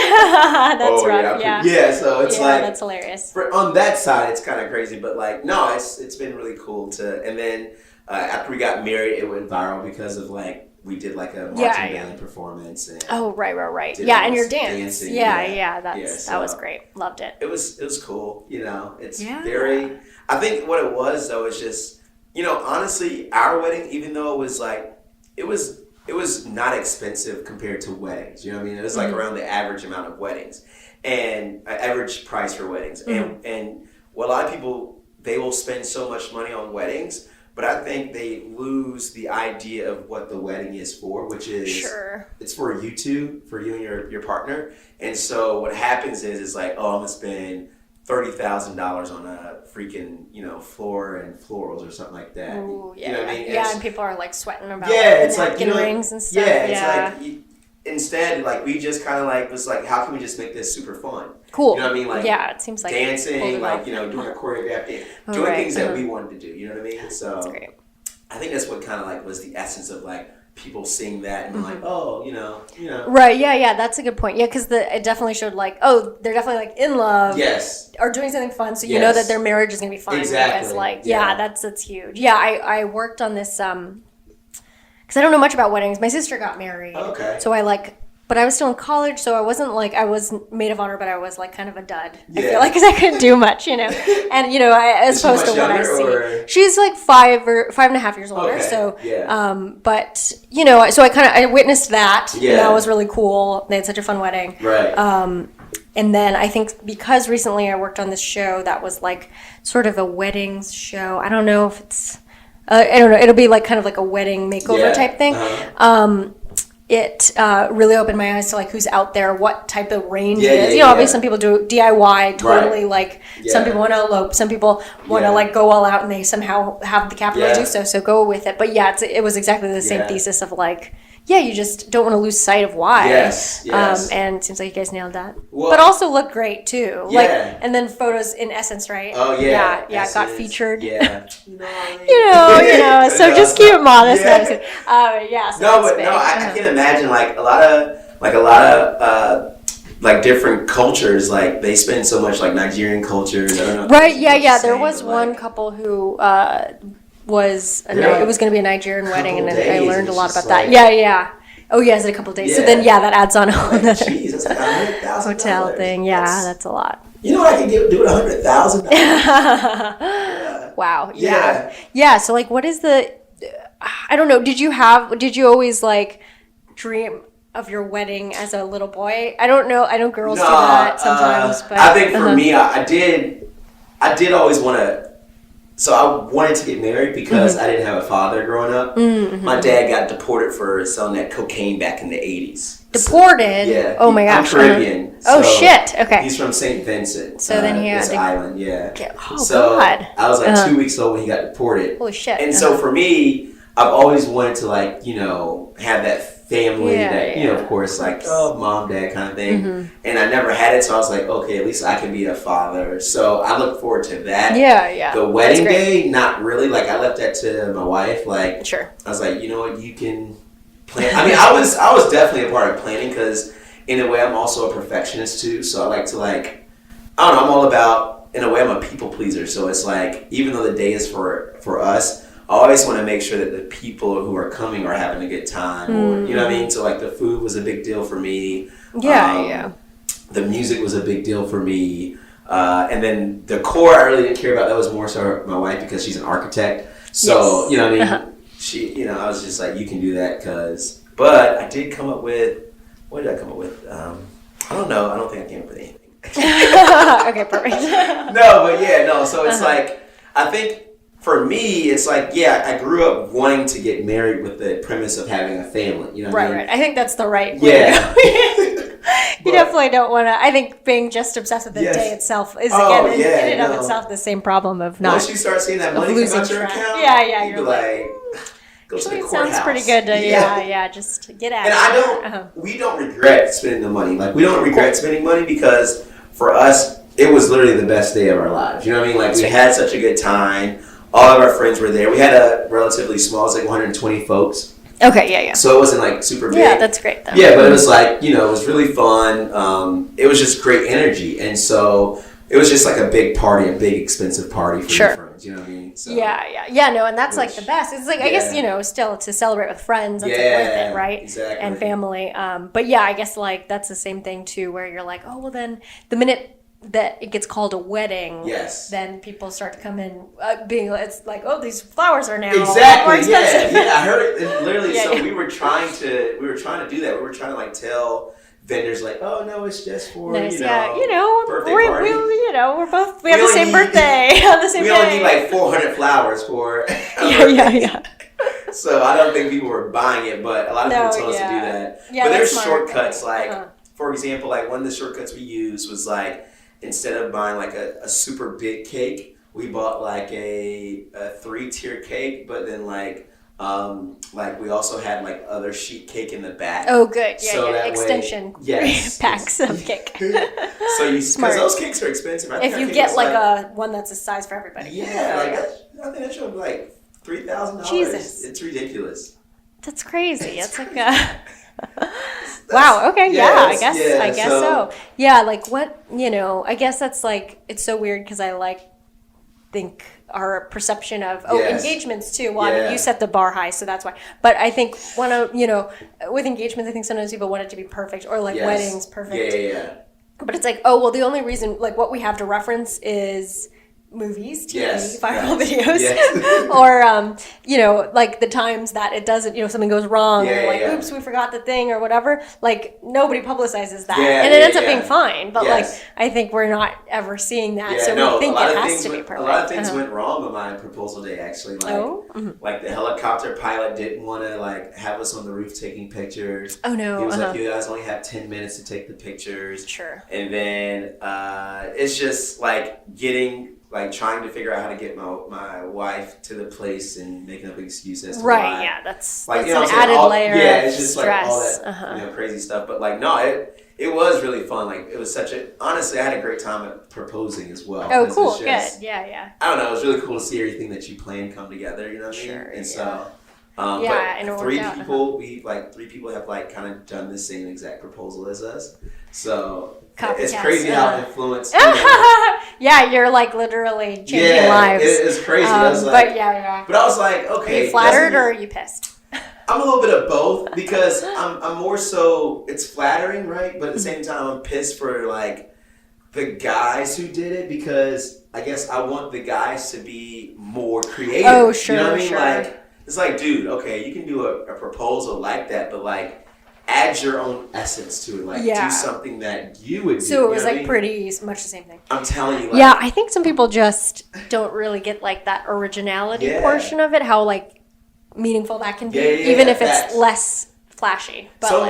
that's rough. Yeah. So it's like that's hilarious. On that side, it's kind of crazy, but like no, it's been really cool to. And then after we got married, it went viral because of like we did like a marching band performance. And right. Yeah, and your dance. Dancing, that was great. Loved it. It was cool. It's very. I think what it was though is just honestly our wedding, even though it was like it was not expensive compared to weddings. You know what I mean? It was like around the average amount of weddings and average price for weddings. And what a lot of people, they will spend so much money on weddings, but I think they lose the idea of what the wedding is for, which is it's for you two, for you and your partner. And so what happens is like, oh, I'm gonna spend $30,000 on a freaking, floor and florals or something like that. Ooh, yeah. You know what I mean? Yeah, and people are like sweating about it's napkin rings and stuff. Yeah, it's like instead, like we just kind of like was like, how can we just make this super fun? Cool. You know what I mean? Like it seems like dancing, like doing a choreographed dance, doing things that we wanted to do. You know what I mean? So that's great. I think that's what kind of like was the essence of like people seeing that and like, oh, Right. Yeah. That's a good point. Yeah, because it definitely showed like, oh, they're definitely like in love. Yes. Or doing something fun, so you know that their marriage is gonna be fun. Exactly. It's like, that's huge. Yeah, I worked on this because I don't know much about weddings. My sister got married. Okay. So but I was still in college, so I wasn't like, I was maid of honor, but I was like kind of a dud. Yeah. I feel like, because I couldn't do much, And, as opposed to what I see. Or? She's like 5.5 years older. Okay. So, yeah. But, so I witnessed that. Yeah. And that was really cool. They had such a fun wedding. Right. And then I think because recently I worked on this show that was like sort of a weddings show. I don't know if it's, I don't know. It'll be like kind of like a wedding makeover type thing. It really opened my eyes to like who's out there, what type of range it is. Obviously some people do DIY totally. Like some people want to elope, some people want to like go all out, and they somehow have the capital to do so. So go with it. But it was exactly the same thesis of like, you just don't want to lose sight of why. Yes. And it seems like you guys nailed that. Well, but also look great too. Yeah. Like, and then photos in Essence, right? Oh yeah. Yeah, it got featured. Yeah. So just keep it modest. Yeah. So I can imagine like a lot of like different cultures, like they spend so much like Nigerian cultures. I don't know. Right. Yeah. There was one couple who it was going to be a Nigerian wedding, and then I learned a lot about that. Yeah. Oh yeah, it's a couple days. So then that adds on a whole other that's like $100,000 hotel thing. Yeah, that's a lot. You know what I can do with $100,000? Wow. Yeah. So like, what is I don't know. Did you always like dream of your wedding as a little boy? I don't know. I know girls do that sometimes, but I think for me, I did always want to. So I wanted to get married because I didn't have a father growing up. Mm-hmm. My dad got deported for selling that cocaine back in the 80s. Deported? So, oh my gosh. I'm Caribbean. Oh shit. Okay. He's from St. Vincent. So then he had this island, yeah. God. I was like 2 weeks old when he got deported. Holy shit. And so for me, I've always wanted to like, have that family of course, like, mom, dad kind of thing. Mm-hmm. And I never had it, so I was like, okay, at least I can be a father. So I look forward to that. Yeah. The wedding day, not really. Like, I left that to my wife. Like, sure. I was like, you know what, you can plan. I mean, I was definitely a part of planning because in a way I'm also a perfectionist too. So I like to I don't know, I'm all about, in a way I'm a people pleaser. So it's like, even though the day is for us, I always want to make sure that the people who are coming are having a good time. Or, you know what I mean? So like the food was a big deal for me. Yeah. The music was a big deal for me. And then the core I really didn't care about. That was more so my wife because she's an architect. So, you know what I mean? She, I was just like, you can do that but I did come up with, what did I come up with? I don't know. I don't think I came up with anything. Okay, perfect. So it's like, I think, for me, it's like, I grew up wanting to get married with the premise of having a family. You know what I mean? Right. I think that's the right way to go. You definitely don't want to. I think being just obsessed with the day itself is, in and of itself, the same problem of not. Once you start seeing that money come out your account, you're like, go to the courthouse. Sounds pretty good. Just get at it. And we don't regret spending the money. Like, we don't regret spending money because for us, it was literally the best day of our lives. You know what I mean? Like, we had such a good time. All of our friends were there. We had a relatively small, it was like 120 folks. Okay, yeah. So it wasn't like super big. Yeah, that's great though. Yeah, but it was like, it was really fun. It was just great energy. And so it was just like a big party, a big expensive party for your friends. You know what I mean? So, and that's like the best. It's like, I guess, still to celebrate with friends, that's like worth it, right? Exactly. And family. But I guess like that's the same thing too, where you're like, oh, well then the minute that it gets called a wedding, then people start to come in it's like, oh, these flowers are now more expensive. I heard it literally. So we were trying to do that. We were trying to like tell vendors like, oh no, it's just for nice. birthday party. We have the same need, birthday on the same day. We only need like 400 flowers for yeah. So I don't think people were buying it, but a lot of people tell us to do that. Yeah, but there's smart. shortcuts, like for example, like one of the shortcuts we used was like instead of buying like a super big cake, we bought like a 3-tier cake, but then like we also had like other sheet cake in the back. Oh, good. Yeah, so extension packs of cake. So because those cakes are expensive. If you get like a one that's a size for everybody. Yeah, I think that should be like $3,000. Jesus, it's ridiculous. That's crazy. It's like a wow. Okay. I guess so. Yeah. Like what? I guess that's like it's so weird because I think our perception of engagements too. Well, you set the bar high, so that's why. But I think with engagements, I think sometimes people want it to be perfect or like weddings perfect. Yeah. But it's like, oh well, the only reason like what we have to reference is movies, TV, viral videos, or like the times that it doesn't, something goes wrong, or like, oops, we forgot the thing, or whatever. Like nobody publicizes that, and it ends up being fine. But like, I think we're not ever seeing that, so we think it has to be perfect. A lot of things went wrong on my proposal day, actually. Like, like the helicopter pilot didn't want to like have us on the roof taking pictures. Oh no! He was like, you guys only have 10 minutes to take the pictures. Sure. And then it's just like trying to figure out how to get my wife to the place and making up excuses. Right, yeah, that's like, an added layer of it's just stress. Like all that crazy stuff. But like, no, it was really fun. Like it was honestly, I had a great time at proposing as well. Oh, cool, good, yeah. I don't know, it was really cool to see everything that you planned come together. You know what I mean? Sure, and so. and three people have like kind of done the same exact proposal as us. So it's crazy how influenced. Yeah, you're like literally changing lives. It's crazy. I was like, but I was like, okay. Are you flattered or are you pissed? I'm a little bit of both because I'm more so it's flattering, right? But at the same time, I'm pissed for like the guys who did it because I guess I want the guys to be more creative. Oh, sure, you know what I mean? sure. Like it's like, dude, okay, you can do a proposal like that, but like add your own essence to it. Like do something that you would do. So it was like pretty much the same thing. I'm telling you. Like, I think some people just don't really get like that originality portion of it, how like meaningful that can be, even if it's less flashy. But so,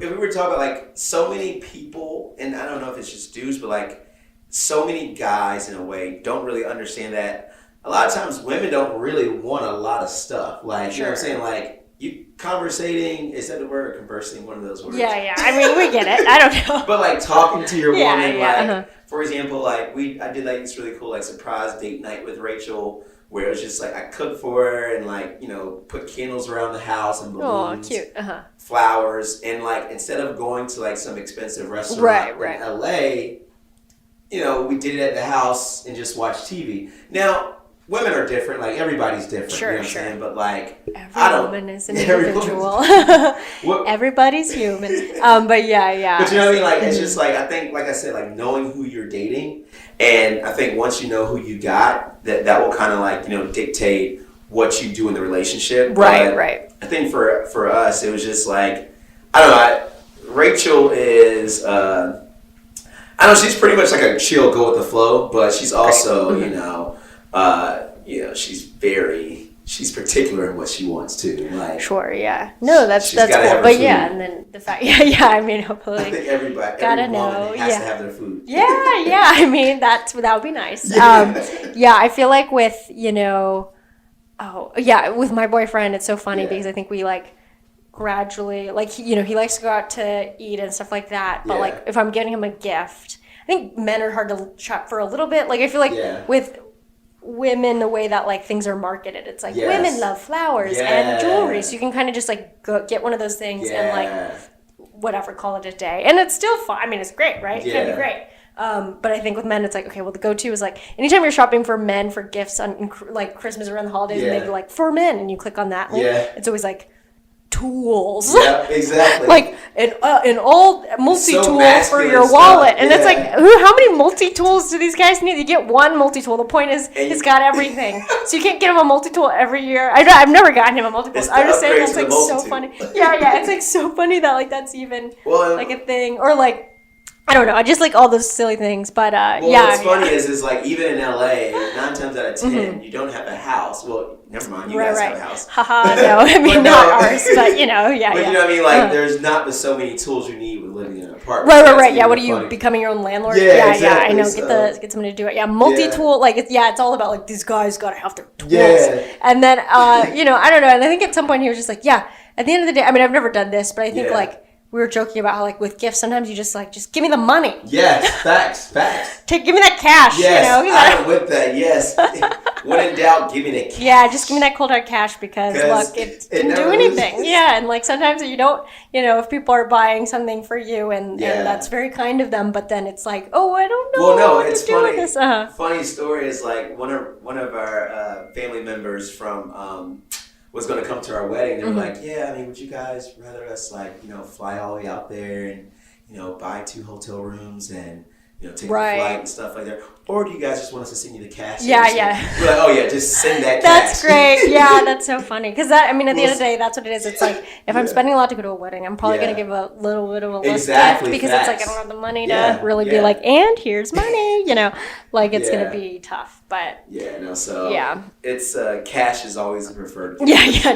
if we were talking about like so many people, and I don't know if it's just dudes, but like so many guys in a way don't really understand that a lot of times women don't really want a lot of stuff. Like, you know what I'm saying? Like, you conversating, is that the word, or conversing, one of those words? Yeah. I mean, we get it. I don't know. But like talking to your woman, for example, like I did like this really cool like surprise date night with Rachel where it was just like I cooked for her and like, put candles around the house and balloons, flowers, and like instead of going to like some expensive restaurant in LA, we did it at the house and just watched TV. Now, women are different. Like everybody's different. Sure, you know what I'm saying? But like, every woman is an individual. Everybody's human. But yeah. But you know what I mean? Like it's just like I think, like I said, like knowing who you're dating, and I think once you know who you got, that will kind of like dictate what you do in the relationship. Right. I think for us, it was just like I don't know. Rachel is. I don't know. She's pretty much like a chill, go with the flow, but she's also she's particular in what she wants to. Like, sure, yeah. No, that's cool. But and then the fact, I mean, hopefully, I think every woman has to have their food. Yeah. I mean, that would be nice. I feel like with with my boyfriend, it's so funny because I think we like gradually like he likes to go out to eat and stuff like that. But like if I'm getting him a gift, I think men are hard to shop for a little bit. Like I feel like with women, the way that like things are marketed, it's like women love flowers and jewelry, so you can kind of just like go get one of those things and like whatever, call it a day, and it's still fun. I mean, it's great, right? It can be great. But I think with men, it's like, okay, well, the go-to is like anytime you're shopping for men for gifts on like Christmas around the holidays, and they be like for men, and you click on that link, it's always like tools. Yeah, exactly. Like an old multi-tool So for your stuff. wallet. And it's Yeah. like, how many multi-tools do these guys need? You get one multi-tool. The point is, it's got everything. So you can't get him a multi-tool every year. I've never gotten him a multi-tool. It's I'm just saying upgrades that's to like the so multi-tool. funny. Yeah, it's like so funny that like that's even Well, like a thing. Or like, I don't know. I just like all those silly things. But well, what's funny is like even in LA, 9 times out of 10, you don't have a house. Well, never mind, you guys have a house. Haha, no, I mean not ours, but you know, yeah. But yeah. you know what I mean? Like, there's not but so many tools you need with living in an apartment. Right. Yeah, what are you, becoming your own landlord? Yeah, I know. exactly. Get somebody to do it. Yeah, multi-tool. Like, it's all about like these guys got to have their tools. Yeah. And then, you know, I don't know. And I think at some point he was just like, yeah. At the end of the day, I mean, I've never done this, but I think like. We were joking about how, like, with gifts, sometimes you just give me the money. Yes, facts. Give me that cash, Yes, you know? I'm with that, yes. When in doubt, give me the cash. Yeah, just give me that cold hard cash because, look, it can do anything. Loses. Yeah, and, like, sometimes you don't, you know, if people are buying something for you and that's very kind of them, but then it's like, oh, I don't know what to do with this. Funny story is, like, one of our family members from... was going to come to our wedding. They were like, yeah, I mean, would you guys rather us, like, you know, fly all the way out there and, you know, buy 2 hotel rooms and, you know, take a flight and stuff like that? Or do you guys just want us to send you the cash? Yeah. We're like, oh, yeah, just send that That's cash. great. Yeah, that's so funny. Because that, I mean, at the end of the day, that's what it is. It's like, if I'm spending a lot to go to a wedding, I'm probably going to give a little bit of a less gift because it's like, I don't have the money to really be like, and here's money, you know, like it's going to be tough. But it's cash is always the preferred.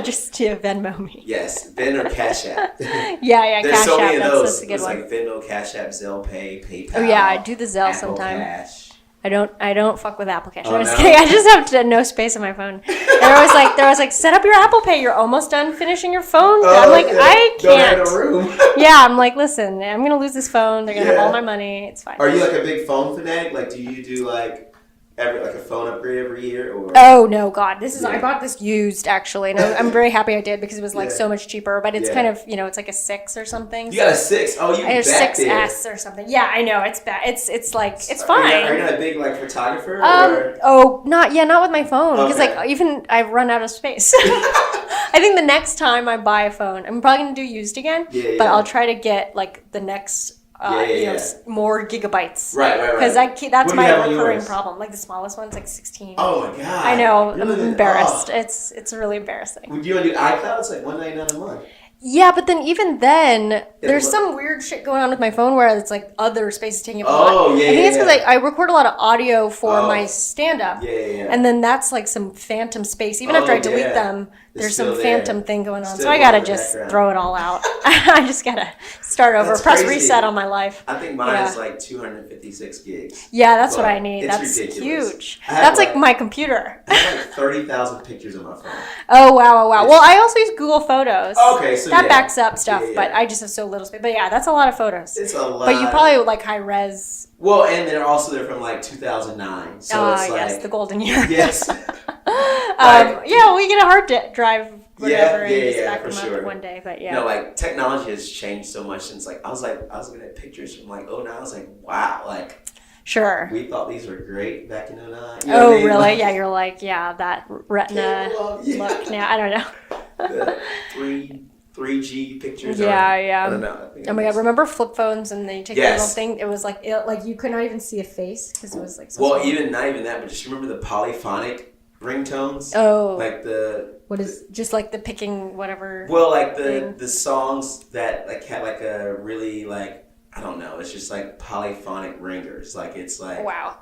Just to Venmo me. Yes, Venmo or Cash App. There's There's so many of those. That's a good one. Like Venmo, Cash App, Zelle Pay, PayPal. Oh yeah, I do the Zelle Apple sometimes. Cash. I don't fuck with Apple Cash. Oh, I'm just no? kidding. I just have no space on my phone. There was like, set up your Apple Pay. You're almost done finishing your phone. I'm like, I can't. Don't have a room. I'm like, listen, I'm gonna lose this phone. They're gonna have all my money. It's fine. Are you like a big phone fanatic? Like, do you do like a phone upgrade every year? Or? Oh no, God! This is I bought this used actually, and I'm very happy I did because it was like so much cheaper. But it's kind of it's like a 6 or something. You got a 6? Oh, you I have back 6S or something. Yeah, I know it's bad. It's like it's fine. Are you not a big like photographer? Not with my phone because like even I've run out of space. I think the next time I buy a phone, I'm probably gonna do used again. But I'll try to get like the next. More gigabytes. Right. Because that's my recurring problem. Like the smallest one's like 16. Oh my God. I know. I'm embarrassed. It's really embarrassing. Would you want to do iCloud? It's like $199 a month. Yeah, but then even then, there's some weird shit going on with my phone where it's like other space is taking up a lot. I think it's because I record a lot of audio for my stand-up. And then that's like some phantom space. Even after I delete them, there's some phantom thing going on. So I gotta just throw it all out. I just gotta start over, press reset on my life. I think mine is like 256 gigs. Yeah, that's what I need. That's ridiculous. Huge. That's like my computer. I have like 30,000 pictures on my phone. Oh, wow. Well, I also use Google Photos. Okay, so that backs up stuff, but I just have so little space. But yeah, that's a lot of photos. It's a lot. But you probably like high res. Well, and they're from like 2009. So it's like, yes, the golden year. Yes. We get a hard drive. Whatever, and just back for them sure. up one day, but No, like technology has changed so much since I was looking at pictures from like 09. I was like, wow, like. Sure. We thought these were great back in 09. You know oh, what I mean? really? Like, yeah, you're like, that retina look now. I don't know. The 3G pictures. Yeah. I don't know. Oh my God, remember flip phones and then you take the little thing? It was like you could not even see a face because it was like so small. not even that, but just remember the polyphonic ringtones? Oh. Like what is just like the picking whatever. Well, like the songs that like had like a really like I don't know. It's just like polyphonic ringers. Like it's like wow.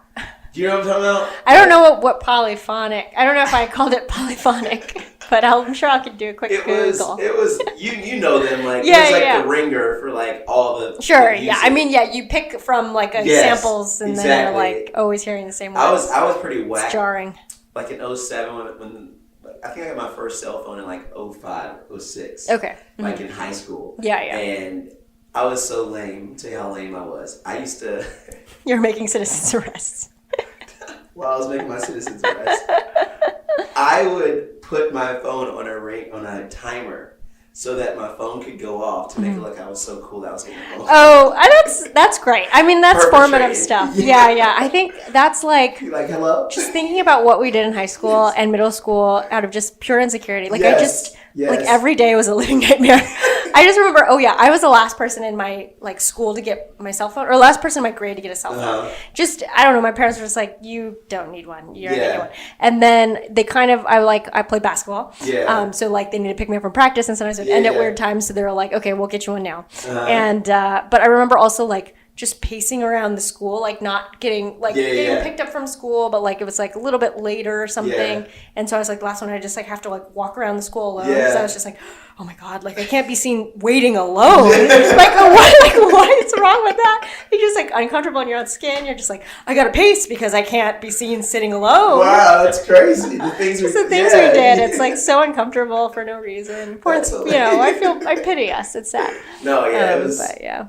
Do you know what I'm talking about? I don't know what polyphonic. I don't know if I called it polyphonic, but I'm sure I could do a quick Google. It was you know them like it was like the ringer for like all the sure the yeah. I mean you pick from like samples and then you're like always hearing the same words. I was pretty whack. It's jarring. Like in 07 when I think I got my first cell phone in like 05, 06. Okay. Like in high school. Yeah. And I was so lame. I'll tell you how lame I was. I used to... You're making citizens arrests. While I was making my citizens arrests, I would put my phone on a timer so that my phone could go off to make it look like I was so cool that I was getting a phone. Oh, that's great. I mean, that's formative stuff. Yeah. I think that's like... You're like, hello? Just thinking about what we did in high school and middle school out of just pure insecurity. Like, Yes. Like every day was a living nightmare. I just remember, I was the last person in my like school to get my cell phone, or last person in my grade to get a cell phone. Just, I don't know, my parents were just like, you don't need one. You're gonna get one. And then they kind of, I played basketball. Yeah. So like they need to pick me up from practice, and sometimes it would end at weird times. So they were like, okay, we'll get you one now. And, but I remember also like, just pacing around the school, like not getting getting picked up from school, but like it was like a little bit later or something. And so I was like, the last one I just like have to like walk around the school alone, because I was just like, oh my god, like I can't be seen waiting alone. What is wrong with that? You're just like uncomfortable in your own skin. You're just like, I gotta pace because I can't be seen sitting alone. Wow, that's crazy. The things we did. It's like so uncomfortable for no reason. Poor, I pity us. It's sad. No, it was. But yeah.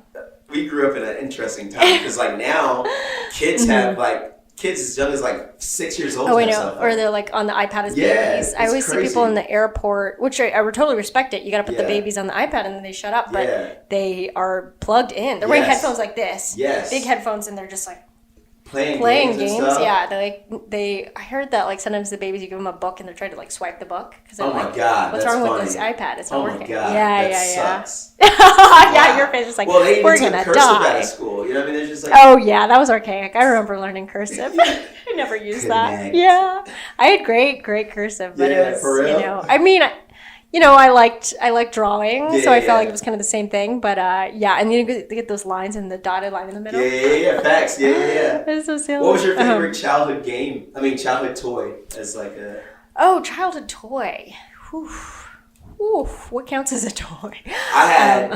We grew up in an interesting time, because like now kids have like kids as young as like 6 years old. Oh, I know. Or they're like on the iPad as babies. I always see people in the airport, which I totally respect it. You got to put the babies on the iPad and then they shut up, but they are plugged in. They're wearing headphones like this. Yes. Big headphones, and they're just like playing games. Yeah, I heard that like sometimes the babies, you give them a book and they're trying to like swipe the book because oh my god, what's wrong with this iPad? It's not working. Oh my god, sucks. Wow. Yeah, your face is like, well, they we're even gonna took cursive die. out of school. You know what I mean? They're just like, oh yeah, that was archaic. I remember learning cursive. I never used that. Yeah, I had great cursive, but it was for real? I mean. I liked drawing, so I felt like it was kind of the same thing. But and you get those lines and the dotted line in the middle. Facts. It's so silly. What was your favorite childhood game? I mean, childhood toy as like a. Oh, childhood toy. What counts as a toy? I had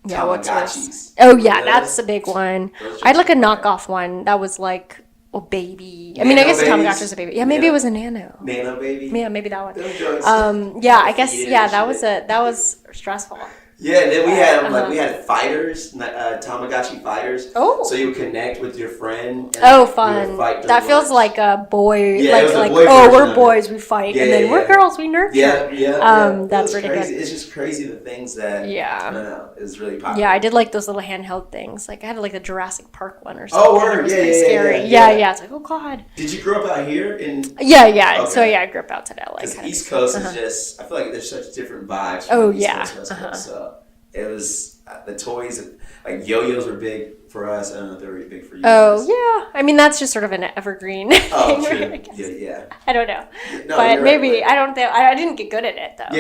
Tamagotchis. Oh yeah, that's a big one. I had like a knockoff one that was like. Baby. I mean, I guess Tamagotchi was a baby. Yeah, maybe it was a nano. Nano baby. Yeah, maybe that one. I guess that was stressful. Yeah, and then we had fighters, Tamagotchi fighters. Oh. So you would connect with your friend. And fun. That feels like a boy. Yeah, we're boys, we fight, and then we're girls, we nurture. Yeah. That's really crazy. good. It's just crazy the things that. Yeah. I don't know. Is really popular. Yeah, I did like those little handheld things. Like I had like the Jurassic Park one or something. Oh, word. It was pretty scary. Yeah. It's like, oh god. Did you grow up out here in? Yeah. Okay. So I grew up outside LA. Because East Coast is just. I feel like there's such different vibes. Oh East yeah. Coast, West Coast, so. It was the toys, like yo-yos were big for us. I don't know if they were big for you. Oh guys. Yeah, I mean that's just sort of an evergreen thing. True. Yeah. I don't know, No, but maybe right. I don't think I didn't get good at it though.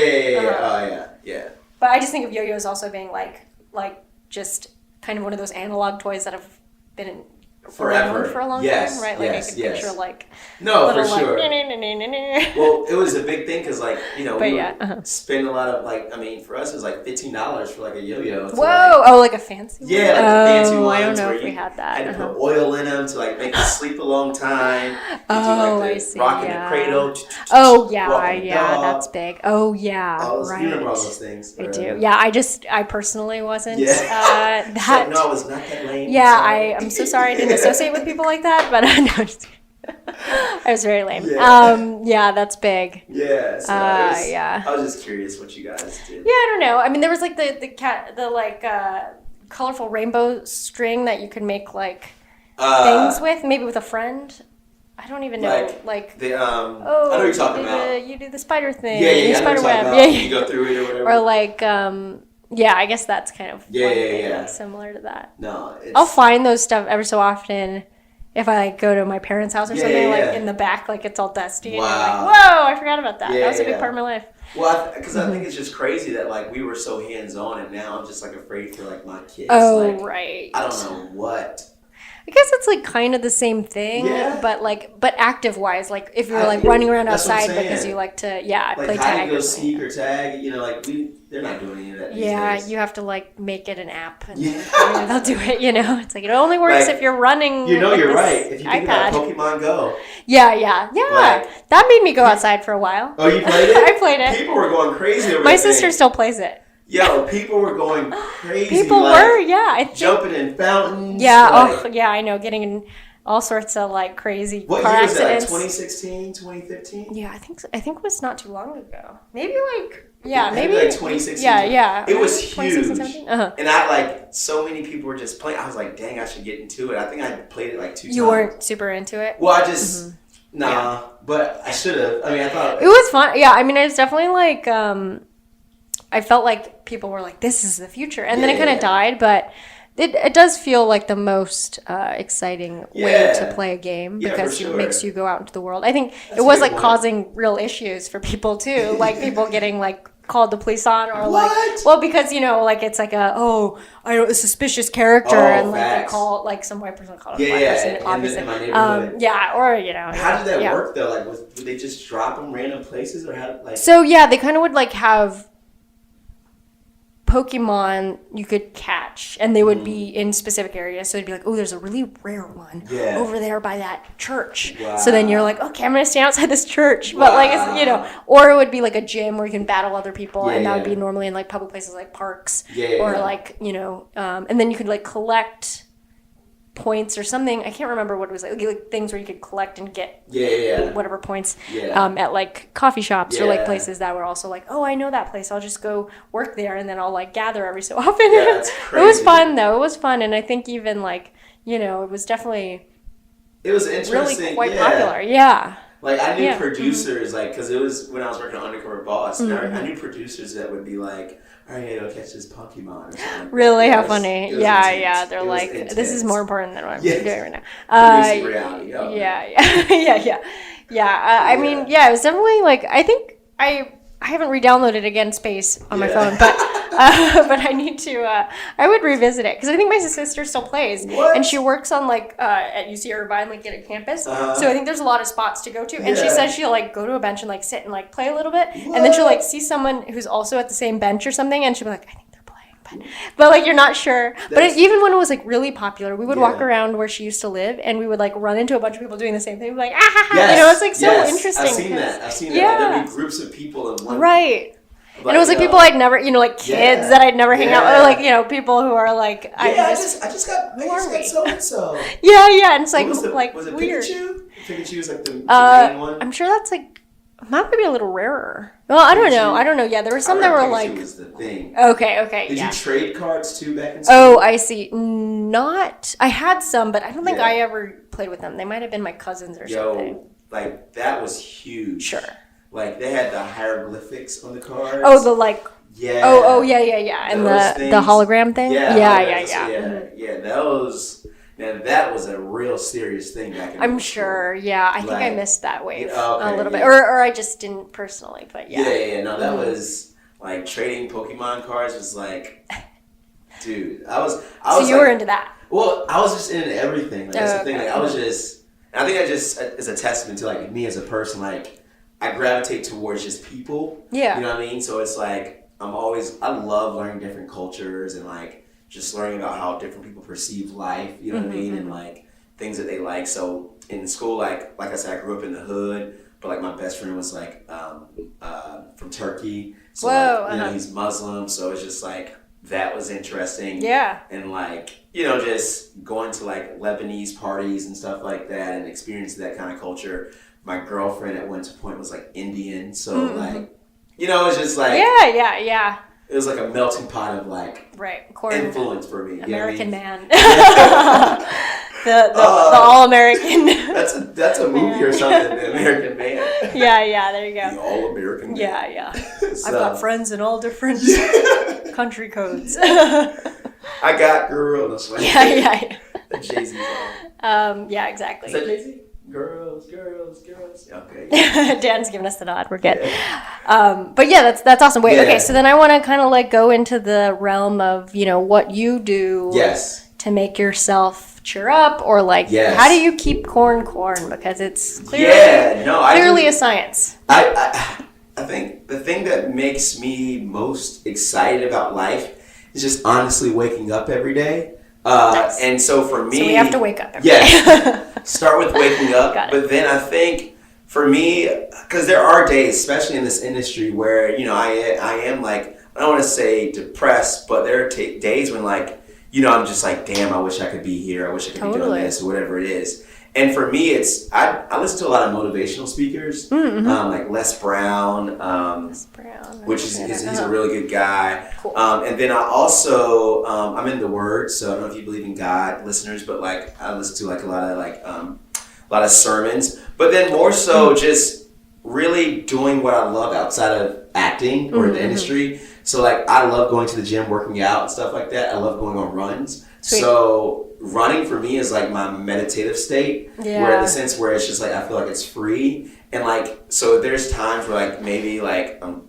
Yeah. But I just think of yo-yos also being like just kind of one of those analog toys that have been forever for a long time, right? Like I could picture like for sure. Well, it was a big thing because like we would spend a lot of like I mean for us it was like $15 for like a yo-yo. Whoa! Like a fancy one? Yeah, like a fancy one. I don't know if we had that. Had to put oil in them to like make them sleep a long time. I see. Rocking the cradle. Oh yeah, that's big. Oh yeah, right. You remember all those things? I do. Yeah, I personally wasn't that. So, no, I was not that lame. Yeah, I'm so sorry I didn't associate with people like that, but I was very lame. Yeah. That's big. Yeah. So I was just curious what you guys did. Yeah, I don't know. I mean, there was like the colorful rainbow string that you could make like things with, maybe with a friend. I don't even know. Like the I know what you're talking about. You do the spider thing. Yeah. Spider web. Yeah. You go through it or whatever. Or like I guess that's kind of similar to that. No, I'll find those stuff every so often if I like go to my parents' house or something. Like in the back, like it's all dusty, and you're like, "Whoa, I forgot about that. That was a big part of my life." Well, because I think it's just crazy that like we were so hands on, and now I'm just like afraid for like my kids. Oh, like, right. I don't know what. I guess it's like kind of the same thing, but active wise, like if you're like running around outside because you like to play tag. Go sneak or tag, they're not doing any of that. These days. You have to like make it an app, and they'll do it. It's like it only works if you're running. You're right. If you think iPad. about Pokemon Go. Yeah. That made me go outside for a while. Oh, you played it? I played it. People were going crazy over it. My sister still plays it. Yo, people were going crazy. People were, jumping in fountains. Yeah, I know, getting in all sorts of like crazy car accidents. What year was that? 2016, 2015? Yeah, I think it was not too long ago. Maybe maybe like 2016. Yeah. It was huge. Uh-huh. And I so many people were just playing. I was like, dang, I should get into it. I think I played it like 2 times. You weren't super into it? Well, I just Nah, but I should have. I mean, I thought it was fun. Yeah, I mean, it's definitely like I felt like people were like, "This is the future," and then it kind of died. But it does feel like the most exciting way to play a game because it makes you go out into the world. I think it was like causing real issues for people too, like people getting like called the police on or because like it's like a suspicious character and like they call like some white person called a black person obviously in my neighborhood. or how did that work though, like would they just drop them random places or how like so they kind of would like have Pokemon you could catch and they would be in specific areas, so it'd be like, there's a really rare one over there by that church. So then you're like, okay, I'm gonna stand outside this church. But like it's, or it would be like a gym where you can battle other people, and that would be normally in like public places like parks or like and then you could like collect points or something. I can't remember what it was like things where you could collect and get whatever points at like coffee shops or like places that were also like, I know that place, I'll just go work there and then I'll like gather every so often. That's crazy. It was fun though. It was fun, and I think even like it was definitely interesting, really quite popular. Like I knew producers like because it was when I was working on Undercover Boss. I knew producers that would be like, all right, I'll catch this Pokemon or something. Really? How funny. They're like, this is more important than what I'm doing right now. Producing reality. I mean, it was definitely like, I think I haven't re-downloaded again Space on my phone, but I need to, I would revisit it, because I think my sister still plays, and she works on like, at UC Irvine, like at a campus, so I think there's a lot of spots to go to, and she says she'll like go to a bench and like sit and like play a little bit, and then she'll like see someone who's also at the same bench or something, and she'll be like, I think they're playing, but like you're not sure. Even when it was like really popular, we would walk around where she used to live, and we would like run into a bunch of people doing the same thing, like it's like so interesting. I've seen that. There'd be groups of people in one. Right. Like, and it was like people I'd never, like kids that I'd never hang out with, or like, people who are like, I just got so-and-so. And it's like, was it weird. Pikachu? Pikachu was like the main one? I'm sure that's like, might be a little rarer. Well, I don't know. Yeah, there were some that were Pikachu like. Was the thing. Okay. Did you trade cards too back in school? Oh, I see. I had some, but I don't think I ever played with them. They might have been my cousins or something. Like, that was huge. Sure. Like, they had the hieroglyphics on the cards. Oh, the like. Yeah. Oh, yeah. And the hologram thing? Yeah, those. Now, that was a real serious thing back in I'm sure, I think I missed that wave a little bit. Yeah. Or I just didn't personally, but No, that was, like, trading Pokemon cards was like, dude, I was So you were into that? Well, I was just into everything. Like, that's the thing. Like, I was just, I think it's a testament to, like, me as a person, like, I gravitate towards just people. Yeah. You know what I mean? So it's like, I love learning different cultures and like just learning about how different people perceive life, you know what I mean? And like things that they like. So in school, like I said, I grew up in the hood, but like my best friend was like from Turkey. So he's Muslim. So it's just like, that was interesting. Yeah. And like, just going to like Lebanese parties and stuff like that and experiencing that kind of culture. My girlfriend at one point was like Indian, so like, it's just like yeah. It was like a melting pot of like influence for me. American man, the all American. That's a movie or something. The American Man. Yeah. There you go. The all American Man. Yeah. So, I've got friends in all different country codes. I got girl. That's like the Jay-Z song. Yeah, exactly. Is that Jay-Z? Girls. Okay. Dan's giving us the nod. We're good. But yeah, that's awesome. Wait, okay. So then I want to kind of like go into the realm of what you do. Yes. To make yourself cheer up, or like how do you keep corn because it's clearly a science. I think the thing that makes me most excited about life is just honestly waking up every day. Nice. And so for me, we have to wake up every day. Start with waking up. But then I think for me, because there are days, especially in this industry, where I am like, I don't want to say depressed, but there are days when like I'm just like, damn, I wish I could be here. I wish I could be doing this or whatever it is. And for me, it's I listen to a lot of motivational speakers, like Les Brown, which is he's a really good guy. Cool. And then I also I'm in the Word, so I don't know if you believe in God, listeners, but like I listen to like a lot of a lot of sermons, but then more so just really doing what I love outside of acting or the industry. So like I love going to the gym, working out and stuff like that. I love going on runs. Sweet. So running for me is like my meditative state, where in the sense where it's just like I feel like it's free. And like, so there's times where like maybe like I'm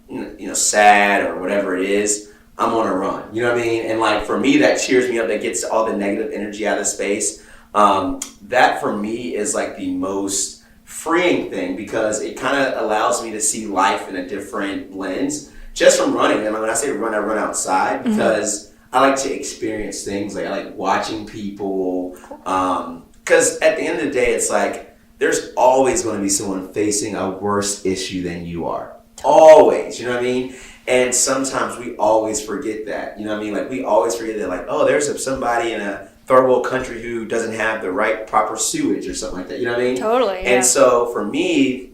sad or whatever it is, I'm on a run, you know what I mean? And like for me, that cheers me up, that gets all the negative energy out of space. That for me is like the most freeing thing, because it kind of allows me to see life in a different lens just from running. And when I say run, I run outside because I like to experience things. Like I like watching people, because at the end of the day, it's like there's always going to be someone facing a worse issue than you are. Always, you know what I mean? And sometimes we always forget that, you know what I mean? Like we always forget that, like, oh, there's somebody in a third world country who doesn't have the right proper sewage or something like that, you know what I mean? Totally, yeah. And so for me,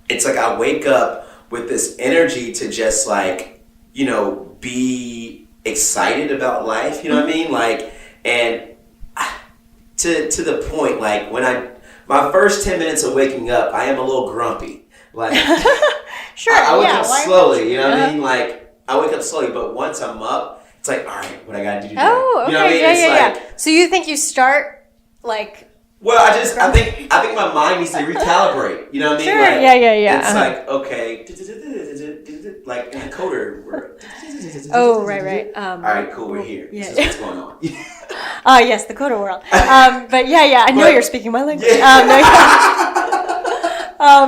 it's like I wake up with this energy to just like, be excited about life, you know what I mean? Like, and to the point, like my first 10 minutes of waking up, I am a little grumpy. Like, sure, I wake up slowly, you know what I mean? Like, I wake up slowly, but once I'm up, it's like, all right, what I gotta do today? Oh, okay, you know what I mean? yeah. So you think you start like? Well, I think my mind needs to recalibrate. You know what I mean? Sure, like, yeah. It's like, okay, like in the coder word. Oh, right. All right, cool, we're here. Yeah. This is what's going on. Yes, the coder world. But yeah, I know you're speaking my language. Yeah.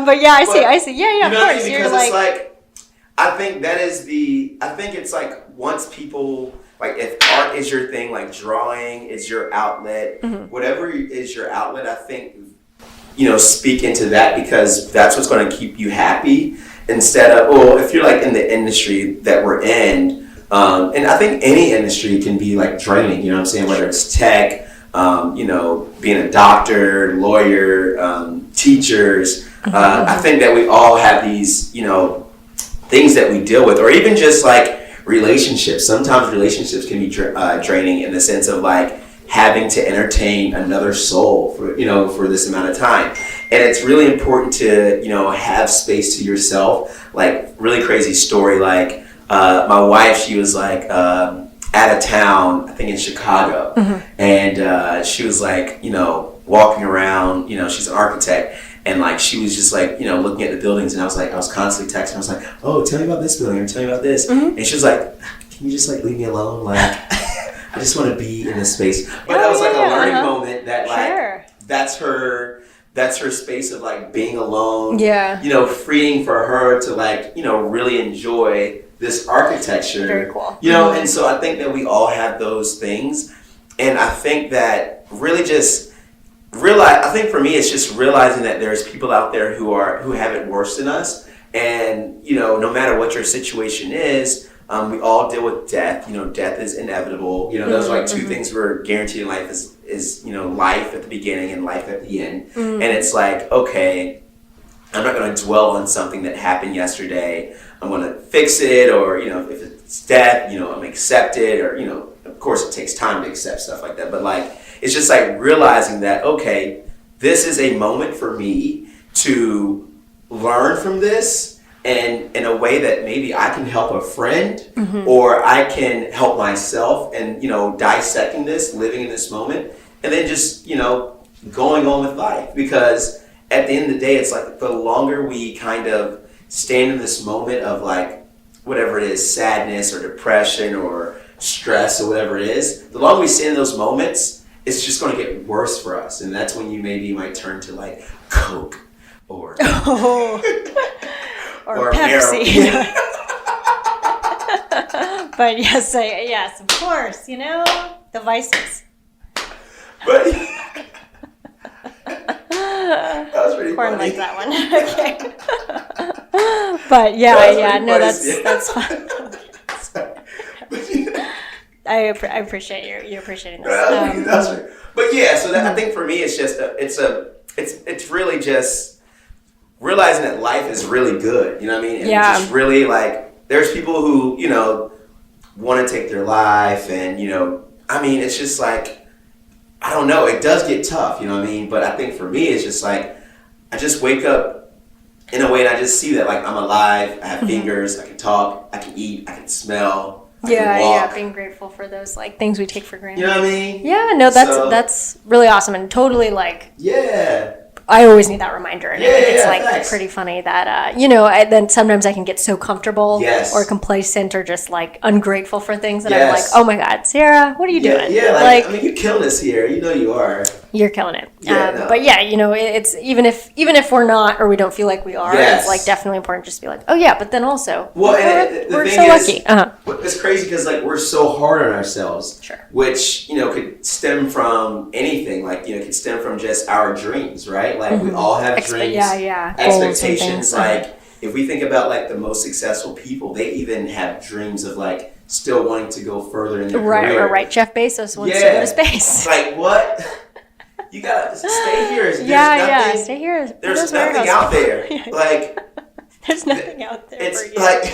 But yeah, I see. Yeah, of course. Because it's like, I think it's like once people, like if art is your thing, like drawing is your outlet, whatever is your outlet, I think, speak into that, because that's what's going to keep you happy, instead of, well, if you're like in the industry that we're in, and I think any industry can be like draining, you know what I'm saying? Whether it's tech, being a doctor, lawyer, teachers, I think that we all have these, things that we deal with, or even just like relationships. Sometimes relationships can be draining in the sense of like having to entertain another soul for this amount of time. And it's really important to, have space to yourself. Like, really crazy story, like my wife, she was like out of town, I think in Chicago, and she was like, walking around, she's an architect, and like she was just like, looking at the buildings, and I was constantly texting. I was like, oh, tell me about this building, or tell me about this. And she was like, can you just like leave me alone? Like, I just want to be in this space. But that was like a learning moment that like, that's her space of like being alone. Yeah. Freeing for her to like, really enjoy this architecture. Very cool. And so I think that we all have those things. And I think that really just I think for me, it's just realizing that there's people out there who have it worse than us. And, no matter what your situation is, we all deal with death. Death is inevitable. Those are like two things we're guaranteed in life is life at the beginning and life at the end. And it's like, okay, I'm not going to dwell on something that happened yesterday. I'm going to fix it, or, if it's death, I'm going to accept it, or, of course it takes time to accept stuff like that. But like, it's just like realizing that, okay, this is a moment for me to learn from this, and in a way that maybe I can help a friend, or I can help myself, and dissecting this, living in this moment, and then just going on with life. Because at the end of the day, it's like the longer we kind of stand in this moment of like whatever it is, sadness or depression or stress or whatever it is, the longer we stand in those moments, it's just going to get worse for us. And that's when you maybe might turn to like Coke or or Pepsi. But yes, of course, the vices. But that was pretty Korn funny. liked that one. Okay. But that's fun. I appreciate you appreciating this. That's right. But yeah, so that, I think for me, it's just it's really just realizing that life is really good. You know what I mean? And just really like, there's people who want to take their life, and I mean, it's just like, I don't know, it does get tough, you know what I mean? But I think for me, it's just like, I just wake up in a way and I just see that like I'm alive, I have fingers, I can talk, I can eat, I can smell, I can walk. Being grateful for those like things we take for granted. You know what I mean? Yeah, no, that's really awesome and totally like. Yeah. I always need that reminder, and it's like thanks. pretty funny that then sometimes I can get so comfortable or complacent or just like ungrateful for things that I'm like, oh my God, Sarah, what are you doing? Yeah, like I mean, you're killing this here. You know you are. You're killing it. But yeah, it's even if we're not or we don't feel like we are, it's like definitely important just to be like, oh yeah, but then also, we're so lucky. It's crazy because like we're so hard on ourselves, which could stem from anything. Like could stem from just our dreams, right? Like we all have dreams, expectations. Like if we think about like the most successful people, they even have dreams of like still wanting to go further in their career. Right. Jeff Bezos wants to go to space. Like what? You gotta stay here. Stay here. There's nothing out there. Like there's nothing out there. It's for you. like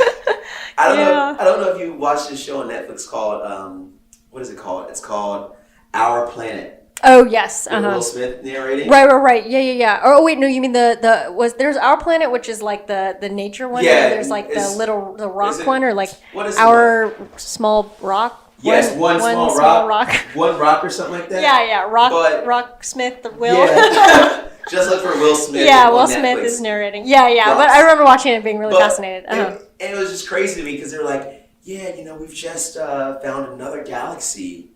I don't know if you watched this show on Netflix called what is it called? It's called Our Planet. Oh yes, Will Smith narrating. Right. Yeah. Oh wait, no, you mean there's Our Planet, which is like the nature one. Yeah. And there's like the rock one, or like what is Our Small Rock. Yes, one small rock. One rock or something like that. Yeah. Rock Smith, the Will. Yeah. Just look for Will Smith. Yeah, Will Smith is narrating. Yeah. But I remember watching it, being really fascinated. And it was just crazy to me because they were like, we've just found another galaxy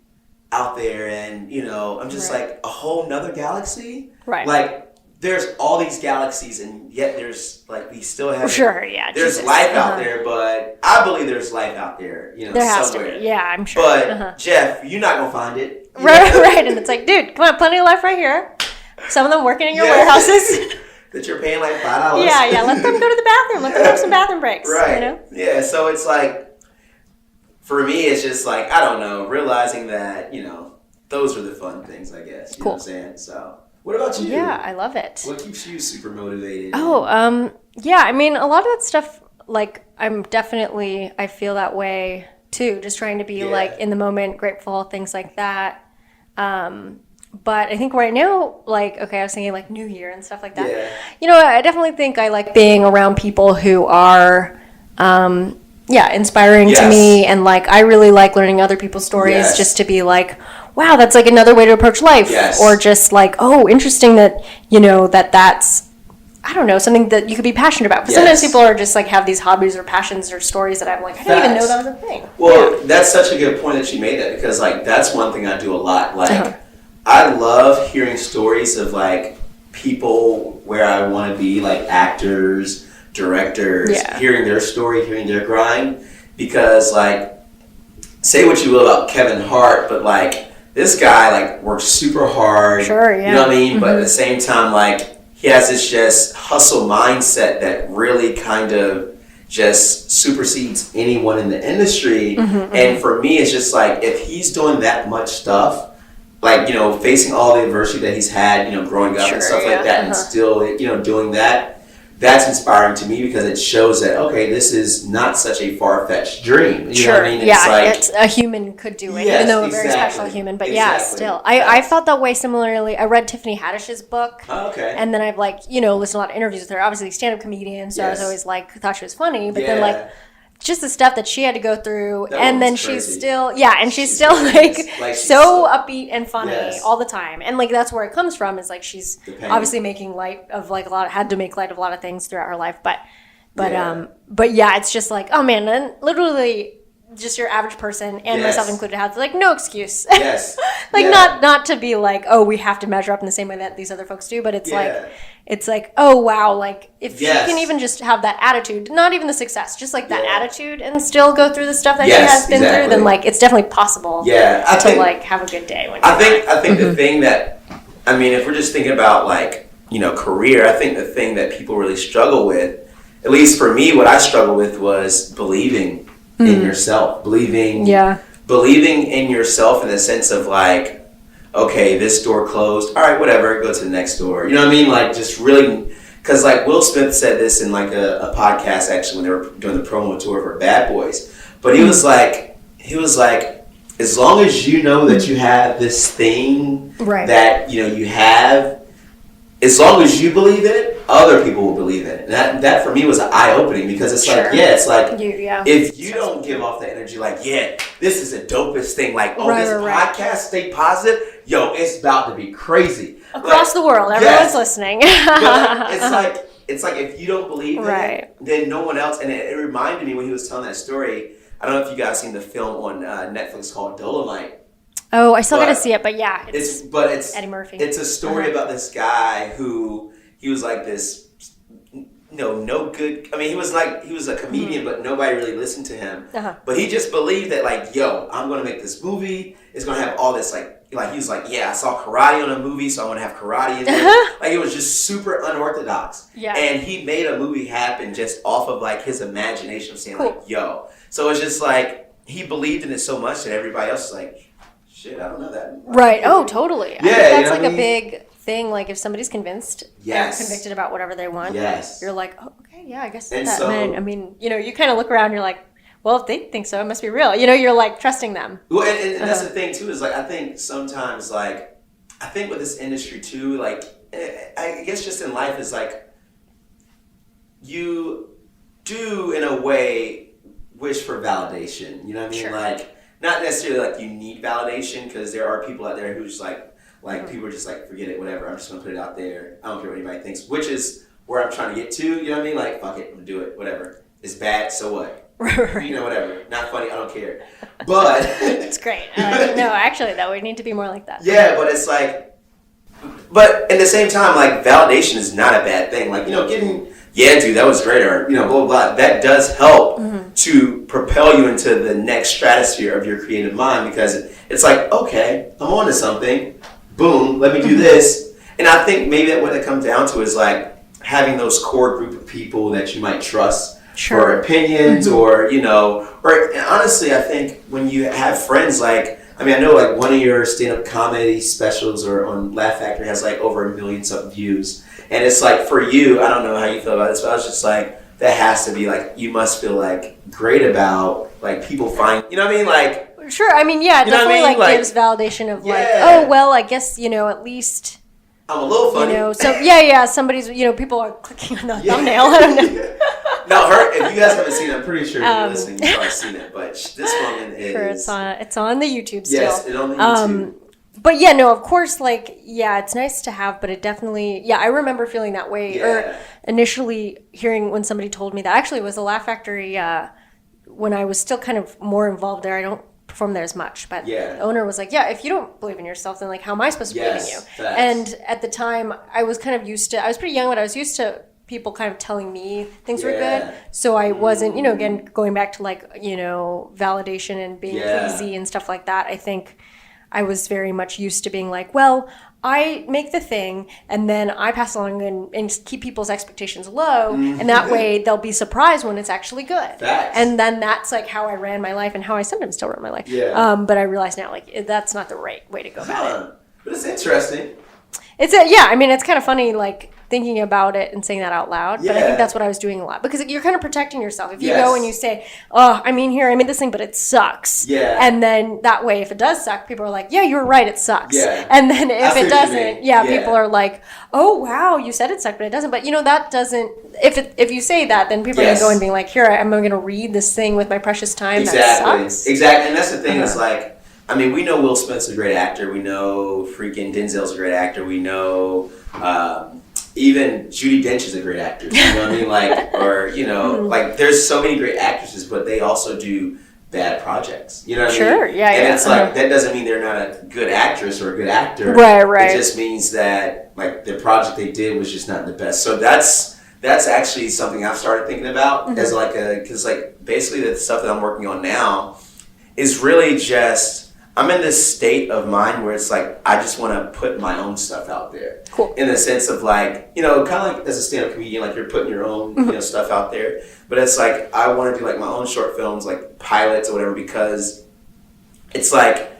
out there, and I'm just like, a whole nother galaxy. Right. Like there's all these galaxies, and yet there's like we still have there's life out there, but I believe there's life out there, there has somewhere. To be. Yeah, I'm sure. But Jeff, you're not gonna find it. Right. And it's like, dude, come on, plenty of life right here. Some of them working in your warehouses. That you're paying like $5. Yeah. Let them go to the bathroom. Let them have some bathroom breaks. Right. Yeah. So it's like, for me, it's just like, I don't know, realizing that those are the fun things, I guess. You know what I'm saying? So. What about you? Yeah, I love it. What keeps you super motivated? Yeah, I mean, a lot of that stuff, like, I feel that way too, just trying to be like in the moment, grateful, things like that. But I think right now, like, okay, I was thinking like New Year and stuff like that. Yeah. I definitely think I like being around people who are, inspiring to me. And like, I really like learning other people's stories just to be like, wow, that's like another way to approach life. Yes. Or just like, oh, interesting that, that's, I don't know, something that you could be passionate about. Because sometimes people are just like have these hobbies or passions or stories that I'm like, I didn't even know that was a thing. Well, that's such a good point that you made that, because like that's one thing I do a lot. Like I love hearing stories of like people where I want to be, like actors, directors, hearing their story, hearing their grind. Because like, say what you will about Kevin Hart, but like this guy like works super hard. Sure, yeah. You know what I mean? But at the same time, like he has this just hustle mindset that really kind of just supersedes anyone in the industry. And for me, it's just like, if he's doing that much stuff, like, facing all the adversity that he's had, growing up and stuff like that, and still, doing that, that's inspiring to me, because it shows that, okay, this is not such a far-fetched dream. You know what I mean? It's a human could do it, even though a very special human. But still. I felt that way similarly. I read Tiffany Haddish's book. Oh, okay. And then I've listened to a lot of interviews with her. Obviously, stand-up comedian, so I was always like, thought she was funny. But then like, just the stuff that she had to go through, and then she's still she's still like so upbeat and funny all the time, and like that's where it comes from, is like she's obviously making light of like had to make light of a lot of things throughout her life, but it's just like, oh man, and literally just your average person, and myself included, have like no excuse. Not to be like, oh, we have to measure up in the same way that these other folks do, but it's like, oh wow, like if she can even just have that attitude, not even the success, just like that attitude, and still go through the stuff that she has been through, then like it's definitely possible to like have a good day. I think the thing that, I mean, if we're just thinking about like, career, I think the thing that people really struggle with, at least for me, what I struggled with was believing in yourself, believing in yourself in the sense of like, okay, this door closed, all right, whatever, go to the next door. You know what I mean? Like, just really, because like Will Smith said this in like a podcast, actually, when they were doing the promo tour for Bad Boys, but he was like, as long as you know that you have this thing right. that you have, as long as you believe in it, other people will believe in it. And that for me was eye-opening, because it's sure. like, it's like, if you so don't give off the energy like, this is the dopest thing, like, right, this podcast, Stay Positive, it's about to be crazy. Across the world, everyone's listening. But it's like if you don't believe in it, then no one else. And it reminded me when he was telling that story, I don't know if you guys seen the film on Netflix called Dolomite. Oh, I still got to see it, but yeah. It's Eddie Murphy. It's a story about this guy who, he was like this, no good. I mean, he was a comedian, but nobody really listened to him. But he just believed that, like, I'm going to make this movie. It's going to have all this, like he was like, I saw karate on a movie, so I want to have karate in it. Like, it was just super unorthodox. Yeah. And he made a movie happen just off of, like, his imagination of saying, like, So it's just like, he believed in it so much that everybody else was like, shit, I don't know that. Right. Oh, totally. Yeah, I think that's a big thing. Like, if somebody's convinced, they're convicted about whatever they want. Yes. You're like, oh, okay, I guess meant. I mean, you kind of look around and you're like, well, if they think so, it must be real. You're like trusting them. Well, and that's the thing too, is like, I think sometimes, like, I think with this industry too, like, I guess just in life is like, you do in a way wish for validation. You know what I mean? Sure. Like, not necessarily like you need validation, because there are people out there who just like people are just like, forget it, whatever. I'm just gonna put it out there. I don't care what anybody thinks, which is where I'm trying to get to. You know what I mean? Like, fuck it, I'm gonna do it, whatever. It's bad, so what? Right. Whatever. Not funny, I don't care. But it's great. No, actually, though, we need to be more like that. Yeah, but it's like, but at the same time, like, validation is not a bad thing. Like, getting, dude, that was great, or, blah, blah, blah. That does help to propel you into the next stratosphere of your creative mind, because it's like, okay, I'm on to something. Boom, let me do this. And I think maybe that what it comes down to is, like, having those core group of people that you might trust. Sure. For opinions, or honestly, I think when you have friends, like, I mean, I know, like, one of your stand-up comedy specials or on Laugh Factory has like over 1 million something views, and it's like, for you, I don't know how you feel about this, but I was just like, that has to be like, you must feel like great about, like, people find, you know what I mean, like. Sure, I mean, yeah, it definitely like gives validation of like, oh well, I guess at least. I'm a little funny. So somebody's, people are clicking on the thumbnail. I don't know. Now, if you guys haven't seen it, I'm pretty sure if you're listening, you've probably seen it. But this woman is. Sure, it's on the YouTube still. Yes, it's on the YouTube. But yeah, no, of course, like, it's nice to have, but it definitely, I remember feeling that way. Yeah. Or initially hearing when somebody told me that. Actually, it was the Laugh Factory when I was still kind of more involved there. I don't perform there as much, but the owner was like, if you don't believe in yourself, then like, how am I supposed to believe in you? Facts. And at the time, I was kind of used to, I was pretty young, but I was used to people kind of telling me things were good. So I wasn't, again, going back to like, validation and being pleasy and stuff like that. I think I was very much used to being like, well, I make the thing and then I pass along and keep people's expectations low. And that way they'll be surprised when it's actually good. Facts. And then that's like how I ran my life and how I sometimes still run my life. Yeah. But I realize now, like, that's not the right way to go about it. But it's interesting. It's kind of funny, like, thinking about it and saying that out loud. But I think that's what I was doing a lot. Because you're kind of protecting yourself. If you go and you say, I made this thing, but it sucks. Yeah. And then that way, if it does suck, people are like, yeah, you're right, it sucks. Yeah. And then if it doesn't, people are like, oh, wow, you said it sucked, but it doesn't. But, that doesn't, if you say that, then people are going to go and be like, here, I'm going to read this thing with my precious time that sucks. Exactly. And that's the thing, is like, I mean, we know Will Smith's a great actor. We know freaking Denzel's a great actor. We know even Judi Dench is a great actress. You know what I mean? Like, or, like, there's so many great actresses, but they also do bad projects. You know what I mean? Sure, yeah. And it's like, that doesn't mean they're not a good actress or a good actor. Right. It just means that, like, the project they did was just not the best. So that's actually something I've started thinking about as like because like basically the stuff that I'm working on now is really just, I'm in this state of mind where it's like, I just want to put my own stuff out there. Cool. In the sense of like, kind of like as a stand-up comedian, like you're putting your own stuff out there. But it's like, I want to do like my own short films, like pilots or whatever, because it's like,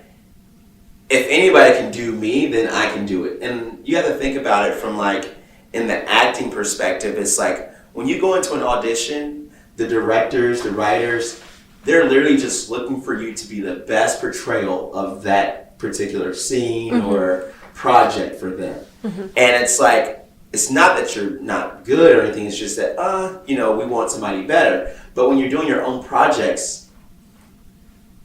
if anybody can do me, then I can do it. And you have to think about it from like, in the acting perspective, it's like, when you go into an audition, the directors, the writers, they're literally just looking for you to be the best portrayal of that particular scene or project for them. And it's like, it's not that you're not good or anything, it's just that, we want somebody better. But when you're doing your own projects,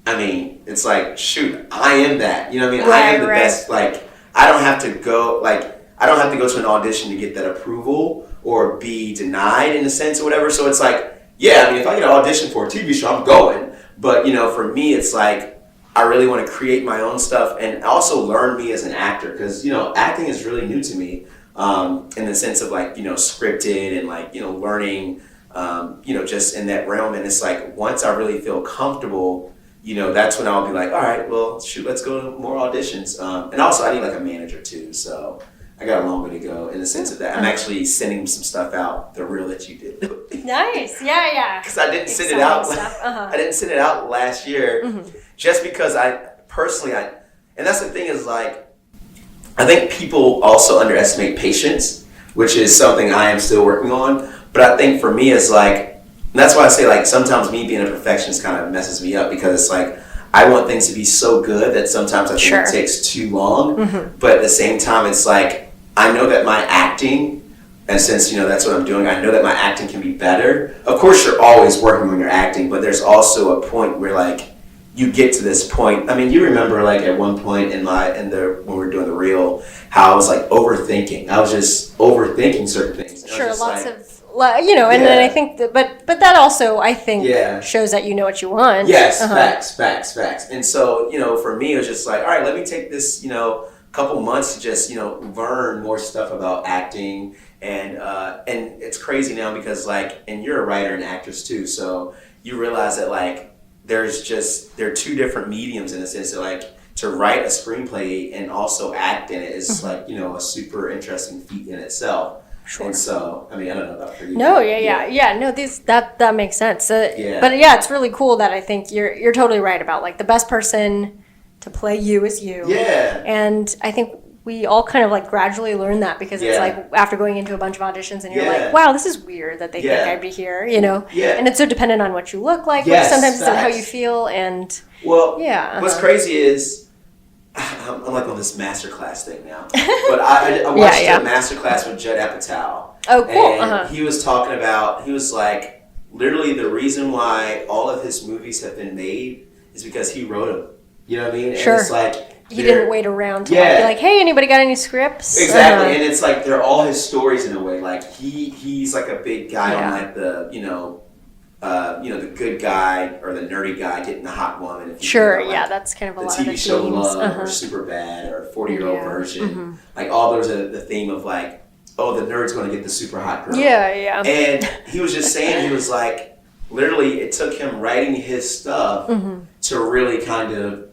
I mean, it's like, shoot, I am that. You know what I mean? I am the best. Like, I don't have to go to an audition to get that approval or be denied in a sense or whatever. So it's like, yeah, I mean, if I get an audition for a TV show, I'm going. But, for me, it's like, I really want to create my own stuff and also learn me as an actor. Because, acting is really new to me in the sense of like, scripted and like, learning, just in that realm. And it's like, once I really feel comfortable, that's when I'll be like, all right, well, shoot, let's go to more auditions. And also I need like a manager too. So I got a long way to go in the sense of that. I'm actually sending some stuff out, the reel that you did. Nice. Yeah. Because I didn't send it out. I didn't send it out last year just because I personally, and that's the thing is like, I think people also underestimate patience, which is something I am still working on. But I think for me, it's like, and that's why I say like sometimes me being a perfectionist kind of messes me up because it's like, I want things to be so good that sometimes I think it takes too long. But at the same time, it's like, I know that my acting, and since, that's what I'm doing, I know that my acting can be better. Of course, you're always working when you're acting, but there's also a point where like, you get to this point. I mean, you remember like at one point when we were doing the reel, how I was like overthinking. I was just overthinking certain things. Sure, lots of, and then I think that, but that also, I think, shows that you know what you want. Yes, facts. And so, for me, it was just like, all right, let me take this, couple months to just, learn more stuff about acting. And it's crazy now because like, and you're a writer and actress too. So you realize that like, there are two different mediums in a sense that like to write a screenplay and also act in it is like, a super interesting feat in itself. Sure. And so, I mean, I don't know about for you. No, yeah. No, that makes sense. But yeah, it's really cool that I think you're totally right about like the best person to play you is you. Yeah. And I think we all kind of like gradually learn that because it's like after going into a bunch of auditions and you're like, wow, this is weird that they think I'd be here, Yeah. And it's so dependent on what you look like, sometimes it's on how you feel and what's crazy is I'm like on this masterclass thing now. But I watched a masterclass with Judd Apatow. Oh, cool. And he was talking about, he was like, literally the reason why all of his movies have been made is because he wrote them. You know what I mean? Sure. And it's like, he didn't wait around to be like, hey, anybody got any scripts? Exactly. And it's like, they're all his stories in a way. Like he's like a big guy on like the, the good guy or the nerdy guy getting the hot woman. Sure, like, that's kind of a lot of the TV show themes. Love or Superbad or 40-year-old version. Like all those are the theme of like, oh, the nerd's going to get the super hot girl. Yeah. And he was just saying, he was like, literally it took him writing his stuff to really kind of,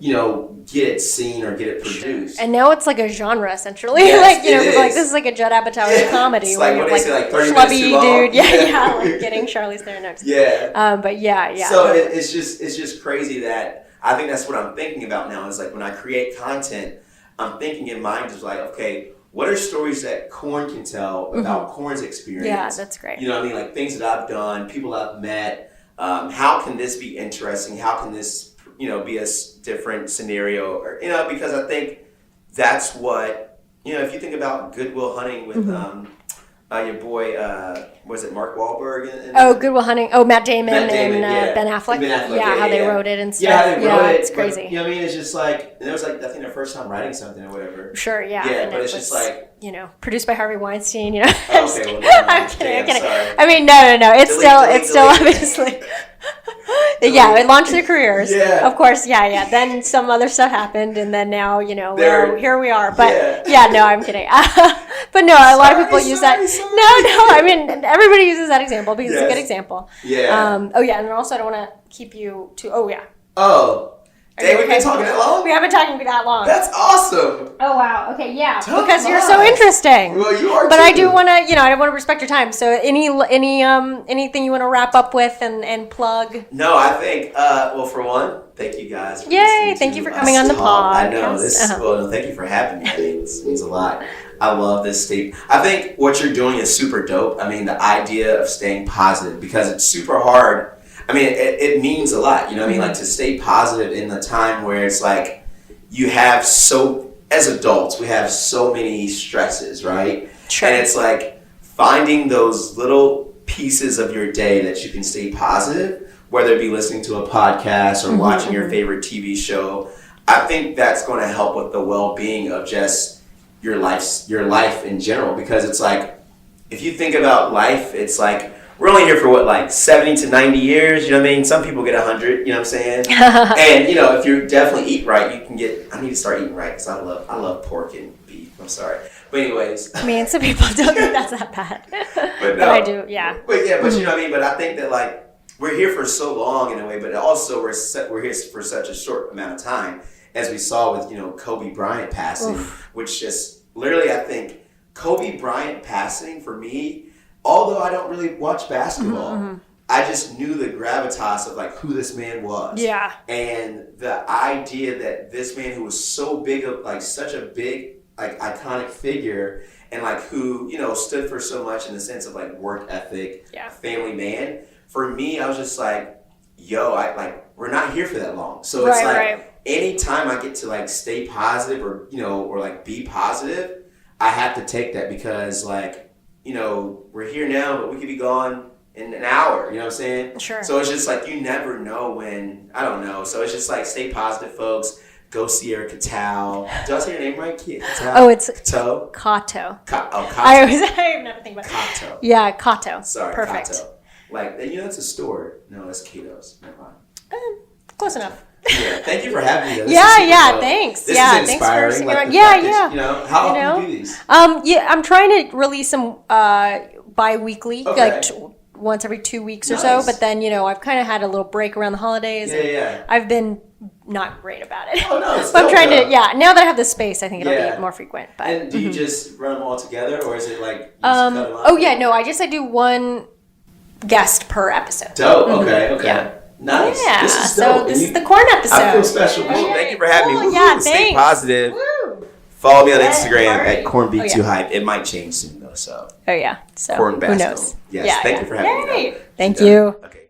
get it seen or get it produced. And now it's like a genre essentially. Yes, people like, this is like a Judd Apatow comedy it's where like, you're like 30 schlubby dude. Like getting Charlize Theron notes. But yeah. So it's just crazy that I think that's what I'm thinking about now is like when I create content, I'm thinking in mind is like, okay, what are stories that Korn can tell about Korn's experience? Yeah, that's great. You know what I mean? Like things that I've done, people I've met. How can this be interesting? How can this, be a different scenario? Or, because I think that's what, if you think about Good Will Hunting with your boy, was it Mark Wahlberg? Good Will Hunting. Oh, Matt Damon and Ben Affleck. How they wrote it and stuff. Yeah, how they wrote it. It's crazy. But, you know what I mean? It's just like, and it was like, I think their first time writing something or whatever. Sure, yeah. Yeah, but it's just like, produced by Harvey Weinstein, Okay, I'm kidding. Sorry. I mean, no. It's still obviously. It launched their careers. Yeah. Of course, Then some other stuff happened, and then now, here we are. But no, I'm kidding. But no, a lot of people use that. No, I mean, everybody uses that example because it's a good example. Yeah. And then also I don't want to keep you too. Dang, we've been talking that long? We haven't talking that long. That's awesome. Oh, wow. Okay, yeah. Because you're so interesting. Well, you are But too. I do want to, I want to respect your time. So anything you want to wrap up with and plug? No, I think, for one, thank you guys. Yay, thank you for coming on the pod. I know. Thank you for having me. I mean, it means a lot. I love this state. I think what you're doing is super dope. I mean, the idea of staying positive because it's super hard. I mean, it means a lot, you know what I mean? Like to stay positive in the time where it's like you have as adults, we have so many stresses, right? Sure. And it's like finding those little pieces of your day that you can stay positive, whether it be listening to a podcast or watching your favorite TV show. I think that's going to help with the well-being of just your life in general, because it's like, if you think about life, it's like, we're only here for what, like 70 to 90 years, you know what I mean? Some people get 100, you know what I'm saying? And, you know, if you definitely eat right, you can get, I need to start eating right, because I love pork and beef, I'm sorry. But anyways. I mean, some people don't think that's that bad. But no. But I do, yeah. But you know what I mean? But I think that, like, we're here for so long in a way, but also we're here for such a short amount of time, as we saw with, you know, Kobe Bryant passing, which just literally, I think Kobe Bryant passing for me, although I don't really watch basketball, I just knew the gravitas of like who this man was. Yeah. And the idea that this man who was so big of like such a big like iconic figure, and like who, you know, stood for so much in the sense of like work ethic, family man. For me, I was just like, yo, we're not here for that long. So it's like anytime I get to like stay positive or, you know, or like be positive, I have to take that, because like, you know, we're here now, but we could be gone in an hour, you know what I'm saying? Sure. So it's just like, you never know when, I don't know. So it's just like, stay positive, folks. Go Sierra Catal. Did I say your name right? Catal? Oh, it's Cato. Kato. Kato. I have never think about it. Kato. Yeah, Kato. Sorry, perfect. Kato. Like, you know, that's a store. No, that's Kato's. Never mind. Close enough. Yeah, thank you for having me. Thanks. This is inspiring. Thanks for like yeah. You know, how often do you do these? I'm trying to release them bi-weekly, Okay. like once every 2 weeks or so. But then, you know, I've kind of had a little break around the holidays. Yeah. I've been not great about it. Oh, no, it's but I'm trying to, now that I have the space, I think it'll be more frequent. But and do you just run them all together, or is it like you just cut them up? I do one guest per episode. Dope. Okay. Yeah. Nice. Yeah. This is dope. So this is the Korn episode. I feel special. Well, thank you for having me. Yeah, Stay thanks. positive. Woo. Follow me on Instagram at Oh, cornbeat2hype. It might change soon though. So Oh yeah. So Korn who Bascombe. knows? Yes. Thank you for having me. Thank you. Okay.